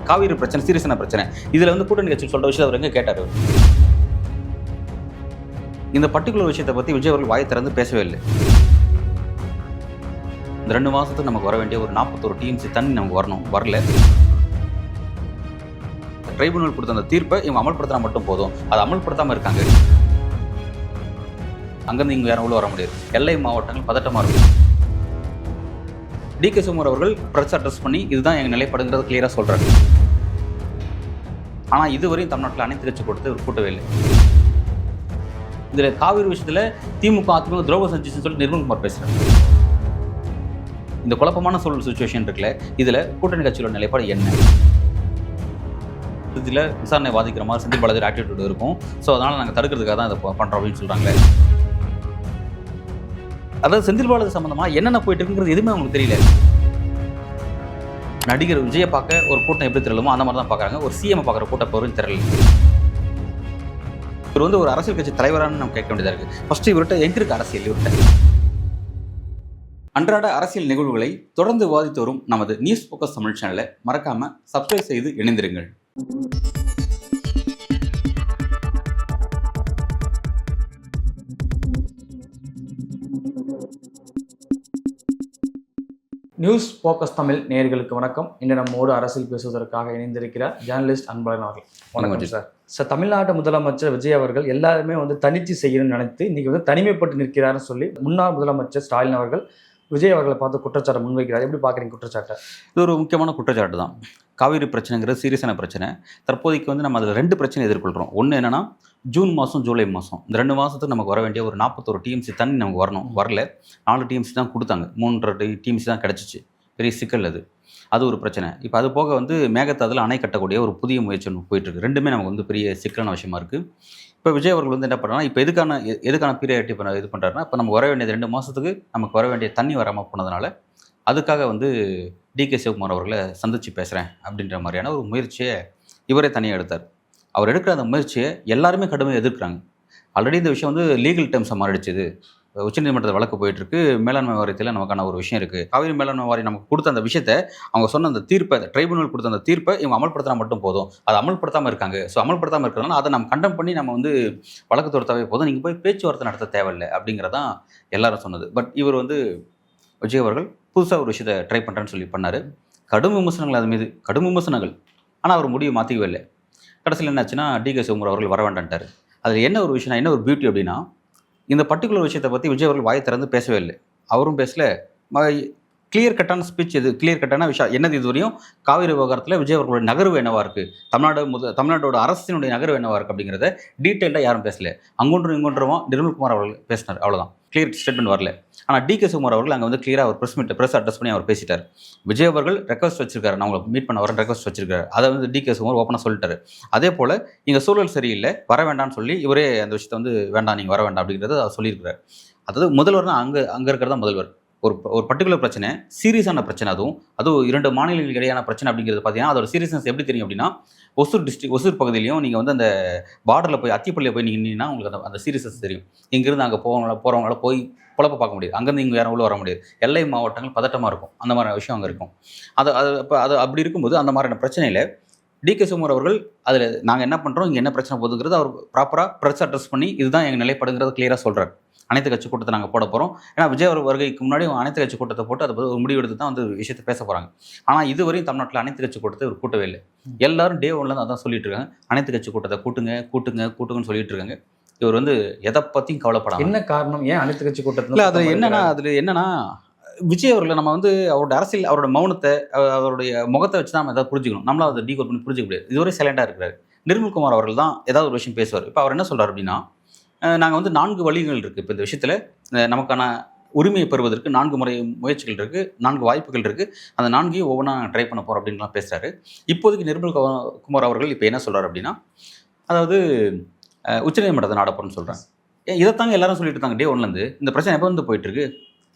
காவிரி பிரச்சனை சீரியஸான பிரச்சனை. இதில் வந்து கூட்டணி கட்சி சொல்கிற விஷயத்தை அவர் எங்கே கேட்டார்? இந்த பர்டிகுலர் விஷயத்தை பற்றி விஜய் அவர்கள் வாயை திறந்து பேசவே இல்லை. இந்த 2 மாதத்துக்கு நமக்கு வர வேண்டிய ஒரு 41 டிஎம்சி தண்ணி நமக்கு வரல. ட்ரைபுனல் கொடுத்த அந்த தீர்ப்பை இவங்க அமல்படுத்தினா மட்டும் போதும். அதை அமல்படுத்தாமல் இருக்காங்க. அங்கேருந்து இங்கே யாரும் உள்ள வர முடியாது. எல்லை மாவட்டங்கள் பதட்டமாக இருக்கும். டி.கே. சிவகுமார் அவர்கள் ப்ரெஸ் அட்ரஸ் பண்ணி இதுதான் எங்கள் நிலைப்பாடுங்கிறத கிளியராக சொல்கிறாரு. ஆனால் இதுவரையும் தமிழ்நாட்டில் அனைத்து கட்சி கொடுத்து ஒரு கூட்டவே இல்லை. இதில் காவிரி விஷயத்தில் திமுக அதிமுக துரோகம் செஞ்சுன்னு சொல்லி நிர்மல்குமார் பேசுகிறார். இந்த குழப்பமான சூழல் சுச்சுவேஷன் இருக்குல்ல, இதில் கூட்டணி கட்சியோட நிலைப்பாடு என்ன? இதில் விசாரணை வாதிக்கிற மாதிரி செந்தில் பாலாஜி ஆட்டிடியூட் இருக்கும். ஸோ அதனால் நாங்கள் தடுக்கிறதுக்காக தான் இதை பண்ணுறோம் அப்படின்னு சொல்கிறாங்களே. அதாவது செந்தில் பாலாஜி சம்பந்தமாக என்னென்ன போயிட்டு இருக்குங்கிறது எதுவுமே அவங்களுக்கு தெரியல. நடிகர் விஜயை பார்க்க ஒரு கூட்டம் எப்படி தெரியலுமோ அந்த மாதிரி தான் பார்க்குறாங்க. ஒரு சிஎம் பார்க்குற கூட்டம் போகிறதும் தெரியல. இவர் வந்து ஒரு அரசியல் கட்சி தலைவரானு நம்ம கேட்க வேண்டியதாக இருக்குது. ஃபர்ஸ்ட் இவர்கிட்ட எங்க இருக்கு அரசியல்? இவர்கிட்ட அன்றாட அரசியல் நிகழ்வுகளை தொடர்ந்து விவாதித்து வரும் நமது நியூஸ் போக்கஸ் தமிழ் சேனலை மறக்காம சப்ஸ்கிரைப் செய்து இணைந்திருங்கள். நியூஸ் போக்கஸ் தமிழ் நேயர்களுக்கு வணக்கம். இன்று நம்மோடு அரசியல் பேசுவதற்காக இணைந்திருக்கிறார் ஜேர்னலிஸ்ட் அன்பழகன் அவர்கள். வணக்கம் சார். சார், தமிழ்நாட்டு முதலமைச்சர் விஜய் அவர்கள் எல்லாருமே வந்து தனித்து செய்யணும்னு நினைத்து இன்னைக்கு வந்து தனிமைப்பட்டு நிற்கிறாருன்னு சொல்லி முன்னாள் முதலமைச்சர் ஸ்டாலின் அவர்கள் விஜய் அவர்களை பார்த்து குற்றச்சாட்டை முன்வைக்கிறார். எப்படி பார்க்குறீங்க குற்றச்சாட்டை? இது ஒரு முக்கியமான குற்றச்சாட்டு தான். காவிரி பிரச்சனைங்கிறது சீரியஸான பிரச்சனை. தற்போதைக்கு வந்து நம்ம அதில் 2 பிரச்சனை எதிர்கொள்கிறோம். ஒன்று என்னென்னா, ஜூன் மாதம் ஜூலை மாதம் இந்த 2 மாதத்துக்கு நமக்கு வர வேண்டிய ஒரு 41 டிஎம்சி தண்ணி நமக்கு வரல. 4 டிஎம்சி தான் கொடுத்தாங்க. 3.5 டிஎம்சி தான் கிடச்சிச்சு. பெரிய சிக்கல் அது ஒரு பிரச்சனை. இப்போ அது போக வந்து மேகதாதுல அணை கட்டக்கூடிய ஒரு புதிய முயற்சி ஒன்று போயிட்டுருக்கு. ரெண்டுமே நமக்கு வந்து பெரிய சிக்கலான விஷயமா இருக்குது. இப்போ விஜய் அவர்கள் வந்து என்ன பண்ணுறாங்கன்னா, இப்போ எதுக்கான பீரியாரிட்டி இது பண்ணுறாருன்னா, இப்போ நமக்கு வர வேண்டியது 2 மாதத்துக்கு நமக்கு வர வேண்டிய தண்ணி வராமல் போனதுனால அதுக்காக வந்து டி.கே. சிவகுமார் அவர்களை சந்தித்து பேசுகிறேன் அப்படின்ற மாதிரியான ஒரு முயற்சியை இவரே தனியாக எடுத்தார். அவர் எடுக்கிற அந்த முயற்சியை எல்லாருமே கடுமையாக எதிர்க்கிறாங்க. ஆல்ரெடி இந்த விஷயம் வந்து லீகல் டேர்ம்ஸை மாறிடுச்சு. உச்சநீதிமன்றத்தில் வழக்கு போயிட்டுருக்கு. மேலாண்மை வாரியத்தில் நமக்கான ஒரு விஷயம் இருக்குது. காவிரி மேலாண்மை வாரியம் நமக்கு கொடுத்த அந்த விஷயத்தை, அவங்க சொன்ன அந்த தீர்ப்பை, ட்ரைபுனல் கொடுத்த அந்த தீர்ப்பை இவங்க அமல்படுத்தினா மட்டும் போதும். அதை அமல்படுத்தாமல் இருக்காங்க. ஸோ அமல்படுத்தாமல் இருக்கிறதுனால அதை நம்ம கண்டம் பண்ணி நம்ம வந்து வழக்கு தொடுத்தாவே போதும், நீங்கள் போய் பேச்சுவார்த்தை நடத்த தேவையில்லை அப்படிங்கிறதான் எல்லாரும் சொன்னது. பட் இவர் வந்து விஜய் அவர்கள் புதுசாக ஒரு விஷயத்தை ட்ரை பண்ணுறேன்னு சொல்லி பண்ணார். கடும் விமர்சனங்கள் அது மீது, கடும் விமர்சனங்கள். ஆனால் அவர் முடிவு மாற்றிக்கவே இல்லை. கடைசியில் என்னாச்சுன்னா, டி.கே. சிவகுமார் அவர்கள் வர வேண்டான்ட்டார். அதில் என்ன ஒரு விஷயம், என்ன ஒரு பியூட்டி அப்படின்னா, இந்த பர்டிகுலர் விஷயத்தை பற்றி விஜய் அவர்கள் வாயை திறந்து பேசவே இல்லை. அவரும் பேசல. கிளியர் கட்டான ஸ்பீச் கிளியர் கட்டான விஷயம் என்னது? இதுவரையும் காவிரி விவகாரத்தில் விஜய் அவர்களுடைய நகர்வு என்னவா இருக்குது, தமிழ்நாட்டோட அரசினுடைய நகர்வு என்னவா இருக்குது அப்படிங்கிறத டீட்டெயிலாக யாரும் பேசல. அங்கொன்றும் இங்கொன்றுமா நிர்மல்குமார் அவர்கள் பேசினார், அவ்வளோதான். கிளியர் ஸ்டேட்மெண்ட் வரல. ஆனால் டி.கே. சிவகுமார் அவர்கள் அங்கே வந்து கிளியராக ஒரு ப்ரெஸ் அட்ரஸ் பண்ணி அவர் பேசிட்டார். விஜய் அவர்கள் ரெக்வஸ்ட் வச்சிருக்காரு, நான் உங்களை மீட் பண்ண வரேன் ரெக்வஸ்ட் வச்சிருக்காரு. அதை வந்து டி.கே. சிவகுமார் ஓப்பனாக சொல்லிட்டாரு. அதே போல் இங்கே சூழல் சரியில்லை, வர வேண்டாம்னு சொல்லி இவரே அந்த விஷயத்தை வந்து வேண்டாம், நீங்கள் வர வேண்டாம் அப்படிங்கிறத அவர் சொல்லியிருக்கிறார். அதாவது முதல்வர் தான் அங்கே இருக்கிறதா முதல்வர். ஒரு பர்டிகுலர் பிரச்சனை, சீரியஸான பிரச்சனை, அதுவும் 2 மாநிலங்களுக்கு இடையான பிரச்சனை அப்படிங்கிறது பார்த்தீங்கன்னா அதோட சீரியஸ்னஸ் எப்படி தெரியும் அப்படின்னா, ஒசூர் பகுதியிலையும் நீங்கள் வந்து அந்த பார்டரில் போய் அத்திப்பள்ளியில் போய் நீங்கள் நின்னா உங்களுக்கு அந்த சீரியஸ்னஸ் தெரியும். இங்கேருந்து அங்கே போகிறவங்களால போய் குழப்ப பார்க்க முடியாது. அங்கேருந்து இங்கே யாரும் உள்ள வர முடியாது. எல்லை மாவட்டங்கள் பதட்டமாக இருக்கும். அந்த மாதிரி விஷயம் அங்கே இருக்கும். அது அப்படி இருக்கும்போது அந்த மாதிரியான பிரச்சனையில் டி.கே. சிவகுமார் அவர்கள் அதில் நாங்கள் என்ன பண்ணுறோம், இங்கே என்ன பிரச்சனை போகுதுங்கிறது அவர் ப்ராப்பராக ப்ரெஸ் அட்ரஸ் பண்ணி இதுதான் எங்கள் நிலைப்பாடுங்கிறத கிளியராக சொல்கிறார். அனைத்து கட்சி கூட்டத்தை நாங்கள் போட போகிறோம். ஏன்னா விஜய் வருகைக்கு முன்னாடி அனைத்து கட்சி கூட்டத்தை போட்டு அதை ஒரு முடிவெடுத்து தான் வந்து விஷயத்தை பேச போகிறாங்க. ஆனால் இதுவரையும் தமிழ்நாட்டில் அனைத்து கட்சி கூட்டத்தை ஒரு கூட்டவே இல்லை. எல்லாரும் டே 1லேருந்து அதான் சொல்லிட்டு இருக்காங்க, அனைத்து கட்சி கூட்டத்தை கூட்டுங்கன்னு சொல்லிட்டு இருக்காங்க. இவர் வந்து எதை பற்றியும் கவலைப்படாது. என்ன காரணம்? ஏன் அனைத்து கட்சி கூட்டத்தில்? இல்லை, அதில் என்னன்னா விஜய் அவர்களை நம்ம வந்து அவரோட அரசியல், அவரோட மௌனத்தை, அவருடைய முகத்தை வச்சு தான் நம்ம எதாவது புரிஞ்சுக்கணும். நம்மளால் அதை டீகோட் பண்ணி புரிஞ்சிக்க முடியாது. இதுவரை சைலண்டாக இருக்கிறார். நிர்மல்குமார் அவர்கள் தான் ஏதாவது ஒரு விஷயம் பேசுவார். இப்போ அவர் என்ன சொல்கிறார் அப்படின்னா, நாங்கள் வந்து 4 வழிகள் இருக்குது. இப்போ இந்த விஷயத்தில் நமக்கான உரிமையை பெறுவதற்கு 4 முயற்சிகள் இருக்குது, 4 வாய்ப்புகள் இருக்குது. அந்த 4ஐயும் ஒவ்வொன்றா ட்ரை பண்ண போகிறோம் அப்படின்லாம் பேசுகிறாரு. இப்போதைக்கு நிர்மல்குமார் அவர்கள் இப்போ என்ன சொல்கிறார் அப்படின்னா, அதாவது உச்சநீதிமன்றத்தை நாடப்போறோம்னு சொல்கிறாங்க. இதைத்தாங்க எல்லாரும் சொல்லிட்டு இருக்காங்க டே 1லேருந்து. இந்த பிரச்சனை எப்போ வந்து போயிட்டுருக்கு?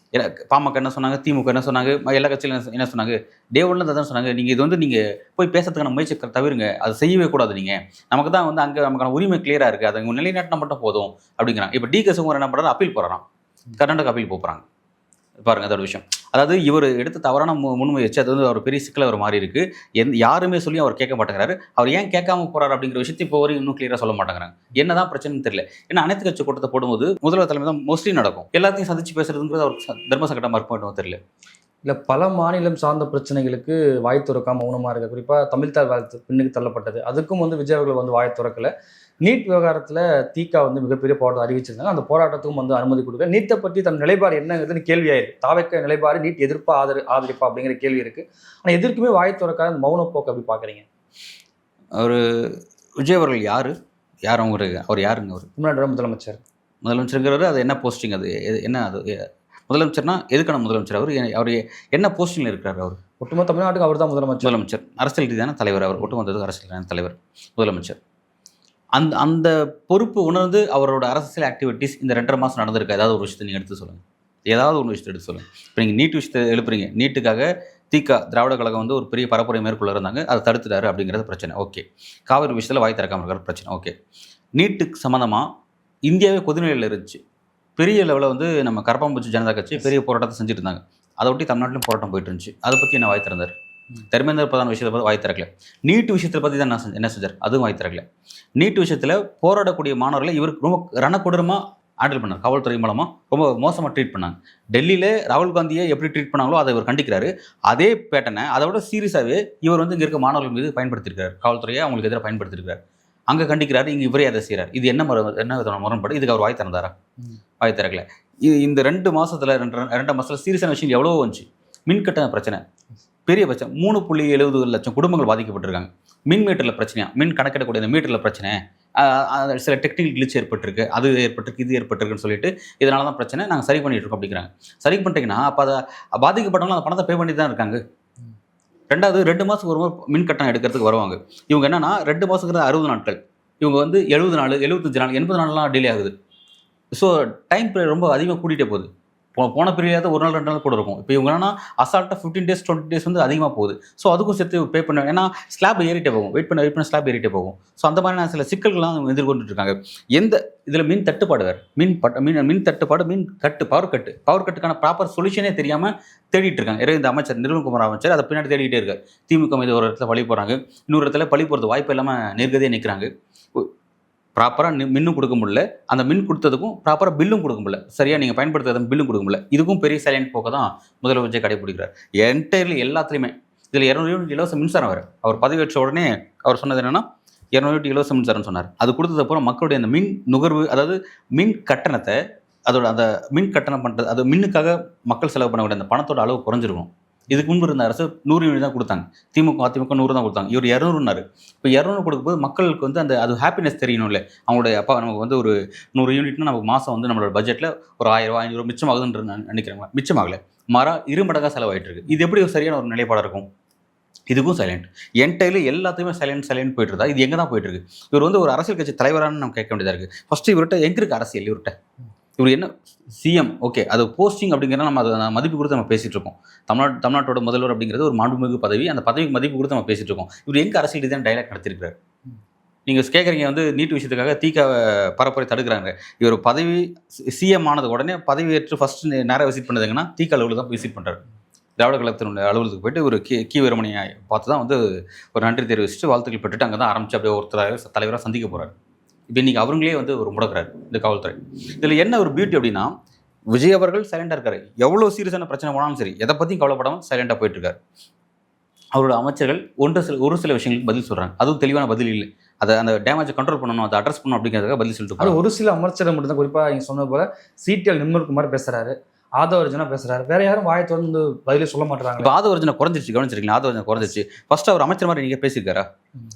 பாமக என்ன சொன்னாங்க, திமுக என்ன சொன்னாங்க, எல்லா கட்சியிலும் என்ன சொன்னாங்க, டே 1லேருந்து தான் சொன்னாங்க, நீங்கள் இது வந்து நீங்கள் போய் பேசுறதுக்கான முயற்சி தவிருங்க, அதை செய்யவே கூடாது. நீங்கள் நமக்கு தான் வந்து அங்கே நமக்கான உரிமை கிளியராக இருக்குது, அதை நிலைநாட்டினா மட்டும் போதும் அப்படிங்கிறாங்க. இப்போ டி.கே. சிவகுமார் என்ன பண்ணுறாரு, அப்பீல் போகிறாராம். கர்நாடகா அப்பீல் போகிறாங்க. பாருங்க அதோட விஷயம். அதாவது இவர் எடுத்த தவறான முன்முயற்சி அது வந்து அவர் பெரிய சிக்கல ஒரு மாறி இருக்கு. யாருமே சொல்லி அவர் கேட்க மாட்டேங்கிறாரு. அவர் ஏன் கேட்காம போறாரு அப்படிங்கிற விஷயத்தை இப்போ வரையும் இன்னும் கிளியரா சொல்ல மாட்டேங்கிறாங்க. என்னதான் பிரச்சனைன்னு தெரியல. ஏன்னா அனைத்து கட்சி கூட்டத்தை போடும்போது முதல்வர் தலைமை தான் மோஸ்ட்லி நடக்கும். எல்லாத்தையும் சந்திச்சு பேசுறதுங்கிறது அவர் தர்ம சங்கடமா இருக்குமோ தெரியல. இல்லை பல மாநிலம் சார்ந்த பிரச்சனைகளுக்கு வாய் திறக்காம மௌனமாக இருக்க, குறிப்பாக தமிழ்தாய் வாழ்த்து பின்னுக்கு தள்ளப்பட்டது, அதுக்கும் வந்து விஜய் அவர்கள் வந்து வாய் திறக்கல. நீட் விவகாரத்தில் திக வந்து மிகப்பெரிய போராட்டம் அறிவிச்சிருந்தாங்க. அந்த போராட்டத்துக்கும் வந்து அனுமதி கொடுக்கல. நீட்டை பற்றி தன் நிலைப்பாடு என்னங்கிறதுன்னு கேள்வியாயிருக்கு. தாவக்க நிலைப்பாடு நீட் எதிர்ப்பா ஆதரிப்பா அப்படிங்கிற கேள்வி இருக்கு. ஆனால் எதற்குமே வாய் திறக்காத மௌன போக்கு அப்படி பார்க்குறீங்க? அவர் விஜய் அவர்கள் யாரு அவர் யாருங்க? அவர் தமிழ்நாடு முதலமைச்சர். முதலமைச்சருங்கிறவர் அது என்ன போஸ்டிங்? அது என்ன? அது முதலமைச்சர்னா எதுக்கான முதலமைச்சர்? அவர் என்ன போஸ்டிங்கில் இருக்கிறார்? அவர் ஒட்டுமொத்த தமிழ்நாட்டுக்கு அவர் தான் முதலமைச்சர். அரசியல் ரீதியான தலைவர். அவர் ஒட்டுமொத்தத்துக்கு அரசியல் ரீதியான தலைவர், முதலமைச்சர். அந்த பொறுப்பு உணர்ந்து அவரோட அரசியல் ஆக்டிவிட்டீஸ் இந்த 2.5 மாதம் நடந்திருக்கு. ஏதாவது ஒரு விஷயத்தை நீங்கள் எடுத்து சொல்லுங்கள். ஏதாவது ஒரு விஷயத்தை எடுத்து சொல்லுங்கள். இப்போ நீங்கள் நீட் விஷயத்தை எழுப்புறீங்க. நீட்டுக்காக திக திராவிட கழகம் வந்து ஒரு பெரிய பரப்புரை மேற்கொள்ள இருந்தாங்க. அதை தடுத்துட்டாரு அப்படிங்கிறது பிரச்சனை. ஓகே. காவிரி விஷயத்தில் வாய் திறக்காமல் இருக்கிற பிரச்சனை. ஓகே. நீட்டுக்கு சம்மந்தமாக இந்தியாவே கொதிநிலையில் இருந்துச்சு. பெரிய லெவலில் வந்து நம்ம கரப்பாம்பூச்சி ஜனதா கட்சி பெரிய போராட்டத்தை செஞ்சுட்டு இருந்தாங்க. அதை ஒட்டி தமிழ்நாட்டிலும் போராட்டம் போயிட்டு இருந்துச்சு. அதை பற்றி என்ன வாய் திறந்தார்? தர்மேந்திர பிரதான் விஷயத்தை பற்றி வாய் திறக்கல. நீட் விஷயத்தை பற்றி தான் என்ன செஞ்சார்? அதுவும் வாய் திறக்கல. நீட் விஷயத்தில் போராடக்கூடிய மாணவர்களை இவருக்கு ரொம்ப ரணக்கொடூரமாக ஹேண்டில் பண்ணார். காவல்துறை மூலமாக ரொம்ப மோசமாக ட்ரீட் பண்ணாங்க. டெல்லியில் ராகுல் காந்தியை எப்படி ட்ரீட் பண்ணாங்களோ அதை இவர் கண்டிக்கிறாரு. அதே பேட்டனை அதை விட சீரியஸாகவே இவர் வந்து இங்கே இருக்க மாணவர்கள் மீது பயன்படுத்தியிருக்காரு. காவல்துறையை அவங்களுக்கு எதிராக பயன்படுத்தியிருக்காரு. அங்கே கண்டிக்கிறாரு, இங்கே இவரே அதை செய்கிறார். இது என்ன விதமான முரண்பாடு? இதுக்கு அவர் வாய் திறந்தாரா? வாய் திறக்கல. இந்த 2 மாதத்தில் சீரியஸான விஷயம் எவ்வளோ வந்துச்சு. மின் கட்டண பிரச்சனை பெரிய பிரச்சனை. 3.70 லட்சம் குடும்பங்கள் பாதிக்கப்பட்டிருக்காங்க. மின் மீட்டரில் பிரச்சனையா? மின் கணக்கிடக்கூடிய அந்த மீட்டரில் பிரச்சனை. சில டெக்னிக்கல் கிளிச் ஏற்பட்டிருக்கு, அது ஏற்பட்டிருக்கு, இது ஏற்பட்டிருக்குன்னு சொல்லிட்டு இதனால தான் பிரச்சனை, நாங்கள் சரி பண்ணிட்டு இருக்கோம் அப்படிங்கிறாங்க. சரி பண்ணிட்டீங்கன்னா அப்போ அதை பாதிக்கப்பட்டவங்களும் அந்த பணத்தை பே பண்ணி தான் இருக்காங்க. 2வது 2 மாதத்துக்கு ஒரு மின் கட்டணம் எடுக்கிறதுக்கு வருவாங்க. இவங்க என்னன்னா 2 மாதங்கிறது 60 நாட்கள், இவங்க வந்து 70 நாள், 75 நாள், 80 நாள்லாம் டிலே ஆகுது. ஸோ டைம் பீரியட் ரொம்ப அதிகமாக கூட்டிகிட்டே போகுது. போன பீரியட் ஒரு நாள் 2 நாள் கூட இருக்கும். இப்போ இவங்க என்னன்னா அசால்ட்டாக 15 டேஸ் 20 டேஸ் வந்து அதிகமாக போகுது. ஸோ அதுக்கும் சேர்த்து பே பண்ண, ஏன்னா ஸ்லாப் ஏறிட்டே போகும், வெயிட் பண்ண ஸ்லாப் ஏறிட்டே போகும். ஸோ அந்த மாதிரியான சில சிக்கல்கள்லாம் அவங்க எதிர்கொண்டு இருக்காங்க. இதில் மின் தட்டுப்பாடு வேறு, மின் தட்டுப்பாடு, பவர் கட்டுக்கான ப்ராப்பர் சொல்யூஷனே தெரியாமல் தேடிட்டு இருக்காங்க. இந்த அமைச்சர் நிர்மல்குமார் அமைச்சர் அதை பின்னாடி தேடிட்டே இருக்கார். திமுக மீது ஒரு இடத்துல பழி போகிறாங்க, இன்னொரு இடத்துல பழி போகிறது வாய்ப்பு இல்லாமல் நேர்கதியாக நிற்கிறாங்க. ப்ராப்பராக மின்னும் கொடுக்க முடியல, அந்த மின் கொடுத்ததுக்கும் ப்ராப்பராக பில்லும் கொடுக்க முடியல, சரியாக நீங்கள் பயன்படுத்துறதும் பில்லும் கொடுக்க முடியல. இதுக்கும் பெரிய சைலண்ட் போக்க தான் முதல்வர் விஜய் கடைபிடிக்கிறார். என்டையர்லி எல்லாத்துலேயுமே. இதில் 200 யூனிட் இலவச மின்சாரம் வேறு. அவர் பதவியேற்ற உடனே அவர் சொன்னது என்னென்னா 200 யூனிட் இலவச மின்சாரம்னு சொன்னார். அது கொடுத்ததுக்கப்புறம் மக்களுடைய அந்த மின் நுகர்வு, அதாவது மின் கட்டணத்தை, அதோட அந்த மின் கட்டணம் பண்ணுறது, அது மின்னுக்காக மக்கள் செலவு பண்ணக்கூடிய அந்த பணத்தோட அளவு குறைஞ்சிருக்கும். இதுக்கு முன்பு இருந்த அரசு 100 யூனிட் தான் கொடுத்தாங்க. திமுக அதிமுக 100 தான் கொடுத்தாங்க. இவர் 200ன்னாரு. இப்போ 200 கொடுக்கும்போது மக்களுக்கு வந்து அந்த அது ஹாப்பினஸ் தெரியணும்ல. அவங்களுடைய அப்பா நமக்கு வந்து ஒரு 100 யூனிட்னா நமக்கு மாதம் வந்து நம்மளோட பட்ஜெட்டில் ஒரு 1000 500 மிச்சமாகுதுன்ற நினைக்கிறாங்களா? மிச்சமாகல, மாறா 2 மடங்காக செலவாயிட்டு இருக்கு. இது எப்படி ஒரு சரியான ஒரு நிலைப்பாடாக இருக்கும்? இதுக்கும் சைலண்ட். என்டையர்லி எல்லாத்தையுமே சைலண்ட் போயிட்டு இருந்தா இது எங்கே தான் போயிட்டு இருக்கு? இவர் வந்து ஒரு அரசியல் கட்சி தலைவரானு நம்ம கேட்க வேண்டியதாக இருக்குது. ஃபஸ்ட்டு இவர்கிட்ட எங்கே இருக்குது அரசியல்? இவர் என்ன சிஎம்? ஓகே, அது போஸ்டிங் அப்படிங்கிறத நம்ம அதை மதிப்பு கொடுத்து நம்ம பேசிகிட்டு இருக்கோம். தமிழ்நாட்டோட முதல்வர் அப்படிங்கிறது ஒரு மாண்புமிகு பதவி. அந்த பதவிக்கு மதிப்பு கொடுத்து நம்ம பேசிகிட்டு இருக்கோம். இவர் எங்கே அரசியல் ரீதியான டைலாக் நடத்திருக்கிறார்? நீங்கள் கேட்குறீங்க வந்து நீட் விஷயத்துக்காக திக பரப்புரை தடுக்கிறாங்க. இவர் பதவி சிஎம் ஆனது உடனே பதவி ஏற்று ஃபஸ்ட்டு நேராக விசிட் பண்ணதுங்கன்னா திக அலுவலகம் தான் விசிட் பண்ணுறாரு. திராவிட கழகத்தினுடைய அலுவலகத்துக்கு போயிட்டு ஒரு கி வீரமணியை பார்த்து தான் வந்து ஒரு நன்றி தெரிவிச்சுட்டு வாழ்த்துக்கள் பெற்றுட்டு அங்கே தான் ஆரம்பித்து அப்படியே ஒருத்தராக தலைவராக சந்திக்க போகிறார். இப்போ இன்றைக்கி அவங்களே வந்து ஒரு முடக்கிறார் இந்த காவல்துறை. இதில் என்ன ஒரு பியூட்டி அப்படின்னா, விஜய் அவர்கள் சைலண்டாக இருக்காரு. எவ்வளோ சீரியஸான பிரச்சனை போனாலும் சரி, எதை பற்றியும் கவலைப்படாமல் சைலண்டாக போயிட்டுருக்காரு. அவரோட அமைச்சர்கள் ஒரு சில விஷயங்களுக்கு பதில் சொல்கிறாங்க. அதுவும் தெளிவான பதில் இல்லை. அதை அந்த டேமேஜை கண்ட்ரோல் பண்ணணும், அதை அட்ரஸ் பண்ணணும் அப்படிங்கிறதுக்காக பதில் சொல்லிட்டு அது ஒரு சில அமைச்சர்கள் மட்டும் தான். குறிப்பாக நீங்கள் சொன்ன போல சிடிஎல் நிர்மல்குமார் பேசுகிறாரு, ஆதவர்ஜனா பேசுகிறாரு, வேறு யாரும் வாயை தொடர்ந்து பதிலே சொல்ல மாட்டாங்க. இப்போ ஆதவர்ஜனா குறைஞ்சிருச்சு, கவனிச்சிருக்கீங்களா? ஆதவர்ஜனா குறைஞ்சிருச்சு. ஃபர்ஸ்ட் அவர் அமைச்சர் மாதிரி நீங்கள் பேசியிருக்காரா?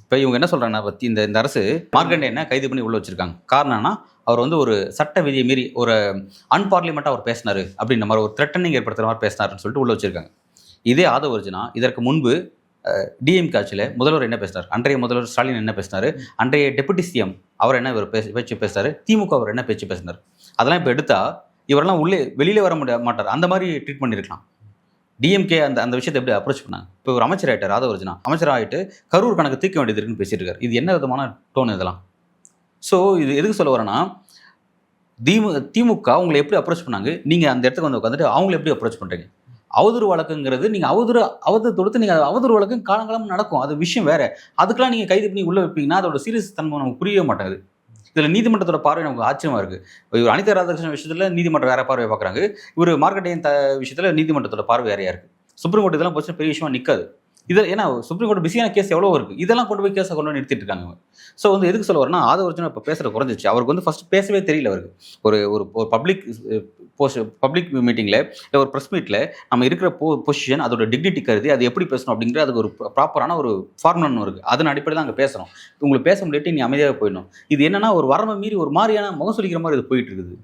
இப்போ இவங்க என்ன சொல்கிறாங்கன்னா, பற்றி இந்த அரசு மார்க்கண்டேயனை கைது பண்ணி உள்ள வச்சிருக்காங்க. காரணம்னா அவர் வந்து ஒரு சட்ட விதியை மீறி ஒரு அன்பார்லிமெண்ட்டாக அவர் பேசினார் அப்படின்ற மாதிரி ஒரு த்ரெட்டனிங் ஏற்படுத்துகிற மாதிரி பேசினாருன்னு சொல்லிட்டு உள்ள வச்சிருக்காங்க. இதே ஆதவர்ஜனா இதற்கு முன்பு டிஎம்கே ஆட்சியில் முதல்வர் என்ன பேசினார், அன்றைய முதல்வர் ஸ்டாலின் என்ன பேசினார், அன்றைய டெபுட்டி சிஎம் அவர் என்ன ஒரு பேச்சு பேசினார், திமுக அவர் என்ன பேச்சு பேசினார், அதெல்லாம் இப்போ எடுத்தால் இவரெல்லாம் வெளியிலே வர மாட்டார். அந்த மாதிரி ட்ரீட் பண்ணியிருக்கலாம். டிஎம்கே அந்த விஷயத்தை எப்படி அப்ரோச் பண்ணாங்க? இப்போ ஒரு அமைச்சர் ஆகிட்டார் ஆதவர்ஜனா, அமைச்சர் ஆகிட்டு கரூர் கணக்கு தீர்க்க வேண்டியது இருக்குன்னு பேசிட்டு இருக்காரு. இது என்ன விதமான டோன் இதெல்லாம்? ஸோ இது எதுக்கு சொல்ல வரேன்னா, திமுக உங்களை எப்படி அப்ரோச் பண்ணாங்க, நீங்கள் அந்த இடத்துக்கு வந்து உட்காந்துட்டு அவங்களை எப்படி அப்ரோச் பண்ணுறீங்க? அவதூறு வழக்குங்கிறது நீங்கள் அவதூறு தொடுத்து நீங்கள் அவதூறு வழக்கு காலங்காலம் நடக்கும், அது விஷயம் வேறு. அதுக்கெல்லாம் நீங்கள் கைது பண்ணி உள்ளே வைப்பீங்கன்னா அதோட சீரியஸ் தன்மை நமக்கு புரியவே மாட்டேங்குது. இதில் நீதிமன்றத்தோட பார்வை நமக்கு ஆச்சரியமாக இருக்குது. இவர் அனிதா ராதாகிருஷ்ணன் விஷயத்தில் நீதிமன்றம் வேறு பார்வையை பார்க்குறாங்க, இவர் மார்க்கெட்டிங் விஷயத்தில் நீதிமன்றத்தோட பார்வை வேறையாக இருக்குது. சுப்ரீம் கோர்ட் இதெல்லாம் போச்சு பெரிய விஷயமா நிற்காது. இதில் ஏன்னா சுப்ரீம் கோர்ட் பிஸியான கேஸ் எவ்வளோ இருக்குது, இதெல்லாம் கொண்டு போய் கேஸை கொண்டு வந்து நிறுத்திட்டு இருக்காங்க. ஸோ வந்து எதுக்கு சொல்ல வரேன்னா, ஆதவர்ஜுனா இப்போ பேசுகிற குறைஞ்சிச்சு. அவருக்கு வந்து ஃபஸ்ட்டு பேசவே தெரியல. அவருக்கு ஒரு ஒரு பப்ளிக் மீட்டிங்கில் இல்லை ஒரு ப்ரெஸ் மீட்டில் நம்ம இருக்கிற பொசிஷன், அதோட டிக்னிட்டி கருதி அது எப்படி பேசணும் அப்படிங்கிற அதுக்கு ஒரு ப்ராப்பரான ஒரு ஃபார்முலான்னு இருக்குது. அதன் அடிப்படையில் தான் அங்கே பேசணும். உங்களுக்கு பேச முடியாட்டி நீ அமைதியாக போயிடணும். இது என்னன்னா ஒரு வரம்பை மீறி ஒரு மாதிரியான முகம் சொல்லிக்கிற மாதிரி இது போயிட்டு இருக்குது.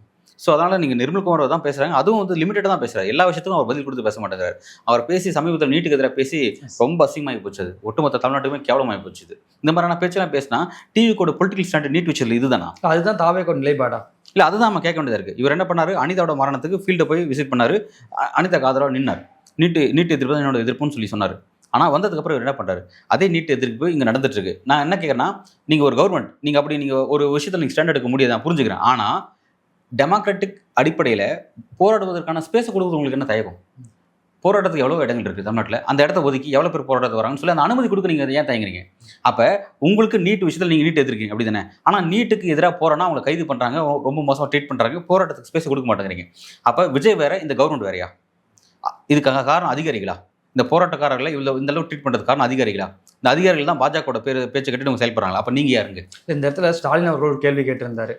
ஸோ அதனால் நீங்கள் நிர்மல்குமார் தான் பேசுகிறாங்க, அதுவும் வந்து லிமிட்டடாக தான் பேசுகிறார். எல்லா விஷயத்துக்கும் அவர் பதில் கொடுத்து பேச மாட்டேங்கிறார். அவர் பேசி சமீபத்தில் நீட்டுக்கு எதிராக பேசி ரொம்ப அசிங்கமாகி போச்சு. அது ஒட்டுமொத்த தமிழ்நாட்டுக்குமே கேவலமாகி போச்சு. இந்த மாதிரியான பேச்செல்லாம் பேசினா டிவி கூட பொலிட்டிக்கல் ஸ்டாண்ட் நீட் விஷயத்தில் இதுதானா? அதுதான் தாவேக்கோட நிலைப்பாடா? இல்லை, அதுதான் நம்ம கேட்க வேண்டியதாக இருக்குது. இவர் என்ன பண்ணார், அனிதாவோட மரணத்துக்கு ஃபீல்டை போய் விசிட் பண்ணார், அனிதாக்கு ஆதரவாக நின்னார். நீட் எதிர்ப்பு தான் என்னோட எதிர்ப்புன்னு சொல்லி சொன்னார். ஆனால் வந்ததுக்கப்புறம் இவர் என்ன பண்ணுறாரு, அதே நீட் எதிர்ப்பு இங்கே நடந்துட்டுருக்கு. நான் என்ன கேட்குறேன்னா, நீங்கள் ஒரு கவர்மெண்ட், நீங்கள் ஒரு விஷயத்தில் நீங்கள் ஸ்டாண்ட் எடுக்க முடியாது, நான் புரிஞ்சுக்கிறேன். ஆனால் டெமோக்ராட்டிக் அடிப்படையில் போராடுவதற்கான ஸ்பேஸை கொடுக்குறது உங்களுக்கு என்ன தயக்கம்? போராட்டத்துக்கு எவ்வளோ இடங்கள் இருக்குது தமிழ்நாட்டில், அந்த இடத்த ஒதுக்கி எவ்வளோ பேர் போராட்டத்துக்கு வராங்கன்னு சொல்லி அந்த அனுமதி கொடுக்க நீங்கள் ஏன் தயங்குறீங்க? அப்போ உங்களுக்கு நீட் விஷயத்தில் நீங்கள் நீட் எதிர்க்கீங்க அப்படி தானே. ஆனால் நீட்டுக்கு எதிராக போகிறோன்னா அவங்களை கைது பண்ணுறாங்க, ரொம்ப மோசமாக ட்ரீட் பண்ணுறாங்க, போராட்டத்துக்கு ஸ்பேஸ் கொடுக்க மாட்டேங்கிறீங்க. அப்போ விஜய் வேற, இந்த கவர்மெண்ட் வேறையா? இதுக்காக காரணம் அதிகாரிகளா? இந்த போராட்டக்காரர்களை இந்த அளவு ட்ரீட் பண்ணுறது காரணம் அதிகாரிகளா? இந்த அதிகாரிகள் தான் பாஜகவோட பேச்சு கட்டி அவங்க செயல்படுறாங்களா? அப்போ நீங்கள் யாருங்க? இந்த இடத்துல ஸ்டாலின் அவர்கள் ஒரு கேள்வி கேட்டிருந்தாரு.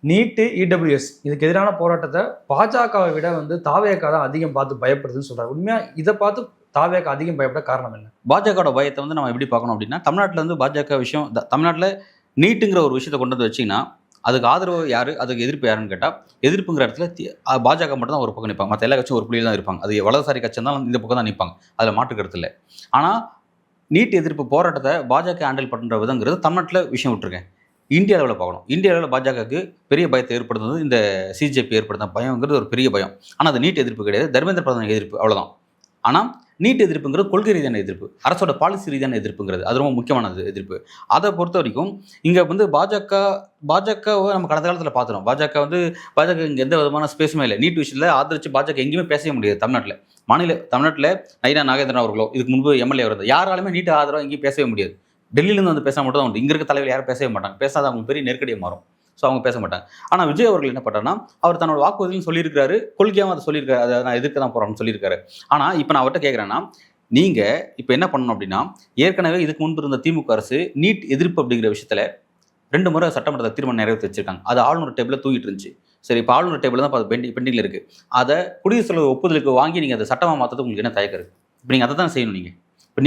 நீட்டு, இடபிள்யூஎஸ் இதுக்கு எதிரான போராட்டத்தை பாஜகவை விட வந்து தாவேகா தான் அதிகம் பார்த்து பயப்படுதுன்னு சொல்றாரு. உண்மையா இதை பார்த்து தாவேகா அதிகம் பயப்பட காரணம் என்ன? பாஜகவோட பயத்தை வந்து நம்ம எப்படி பார்க்கணும் அப்படின்னா, தமிழ்நாட்டில் வந்து பாஜக விஷயம், தமிழ்நாட்டில் நீட்டுங்கிற ஒரு விஷயத்தை கொண்டு வந்து வச்சிங்கன்னா அதுக்கு ஆதரவு யார், அதுக்கு எதிர்ப்பு யாருன்னு கேட்டால், எதிர்ப்புங்கிற இடத்துல பாஜக மட்டும் தான் ஒரு பக்கம் நிற்பாங்க. மற்ற எல்லா கட்சியும் ஒரு புள்ளியில் தான் இருப்பாங்க. அது வலதுசாரி கட்சி தான் இந்த பக்கம் தான் நிற்பாங்க, அதில் மாற்றுக்கிறது இல்லை. ஆனால் நீட் எதிர்ப்பு போராட்டத்தை பாஜக ஹேண்டில் பண்ணுற விதங்கிறது தமிழ்நாட்டில் விஷயம் விட்டுருக்கேன். இந்திய அளவில் பார்க்கணும். இந்திய அளவில் பாஜகவுக்கு பெரிய பயத்தை ஏற்படுத்துறது இந்த சிஜேபி ஏற்படுத்த பயங்கிறது ஒரு பெரிய பயம். ஆனால் அது நீட் எதிர்ப்பு கிடையாது, தர்மேந்திர பிரதான் எதிர்ப்பு, அவ்வளோதான். ஆனால் நீட் எதிர்ப்புங்கிறது கொள்கை ரீதியான எதிர்ப்பு, அரசோட பாலிசி ரீதியான எதிர்ப்புங்கிறது, அது ரொம்ப முக்கியமானது எதிர்ப்பு. அதை பொறுத்த வரைக்கும் இங்கே வந்து பாஜகவை நம்ம கடந்த காலத்தில் பார்த்துறோம். பாஜக இங்கே எந்த விதமான ஸ்பேஸுமே இல்லை. நீட் விஷயத்தில் ஆதரிச்சு பாஜக எங்கேயுமே பேசவே முடியாது. தமிழ்நாட்டில் நயினா நாகேந்திரன் அவர்களோ, இதுக்கு முன்பு எம்எல்ஏ இருந்தார், யாராலுமே நீட் ஆதரவாக எங்கேயும் பேசவே முடியாது. டெல்லியிலேருந்து வந்து பேச மட்டும் தான் உண்டு. இங்கே இருக்க தலைவர் யாரும் பேசவே மாட்டாங்க. பேசாத அவங்களுக்கு பெரிய நெருக்கடியாக மாறும். ஸோ அவங்க பேச மாட்டாங்க. ஆனால் விஜய் அவர்கள் என்ன பண்ணுறாருன்னா, அவர் தன்னோட வாக்குறுதியும் சொல்லியிருக்காரு, கொள்கையாகவும் அதை சொல்லியிருக்காரு, அதை நான் எதிர்க்க தான் போகிறோம்னு சொல்லியிருக்காரு. ஆனால் இப்போ நான் அவர்கிட்ட கேட்குறேன்னா, நீங்கள் இப்போ என்ன பண்ணணும் அப்படின்னா, ஏற்கனவே இதுக்கு முன்பு இருந்த திமுக அரசு நீட் எதிர்ப்பு அப்படிங்கிற விஷயத்தில் 2 முறை சட்டமன்றத்தை தீர்மானம் நிறைவேற்றி வச்சிருக்காங்க. அது ஆளுநர் டேபிளில் தூக்கிட்டு இருந்துச்சு. சரி, இப்போ ஆளுநர் டேபிள் தான் பெண்டிங்கில் இருக்குது. அதை குடியரசுத் தலைவர் ஒப்புதலுக்கு வாங்கி நீங்கள் அதை சட்டமாக மாற்றுறது உங்களுக்கு என்ன தயக்கம் இருக்குது? இப்போ நீங்கள் அதை தான் செய்யணும்.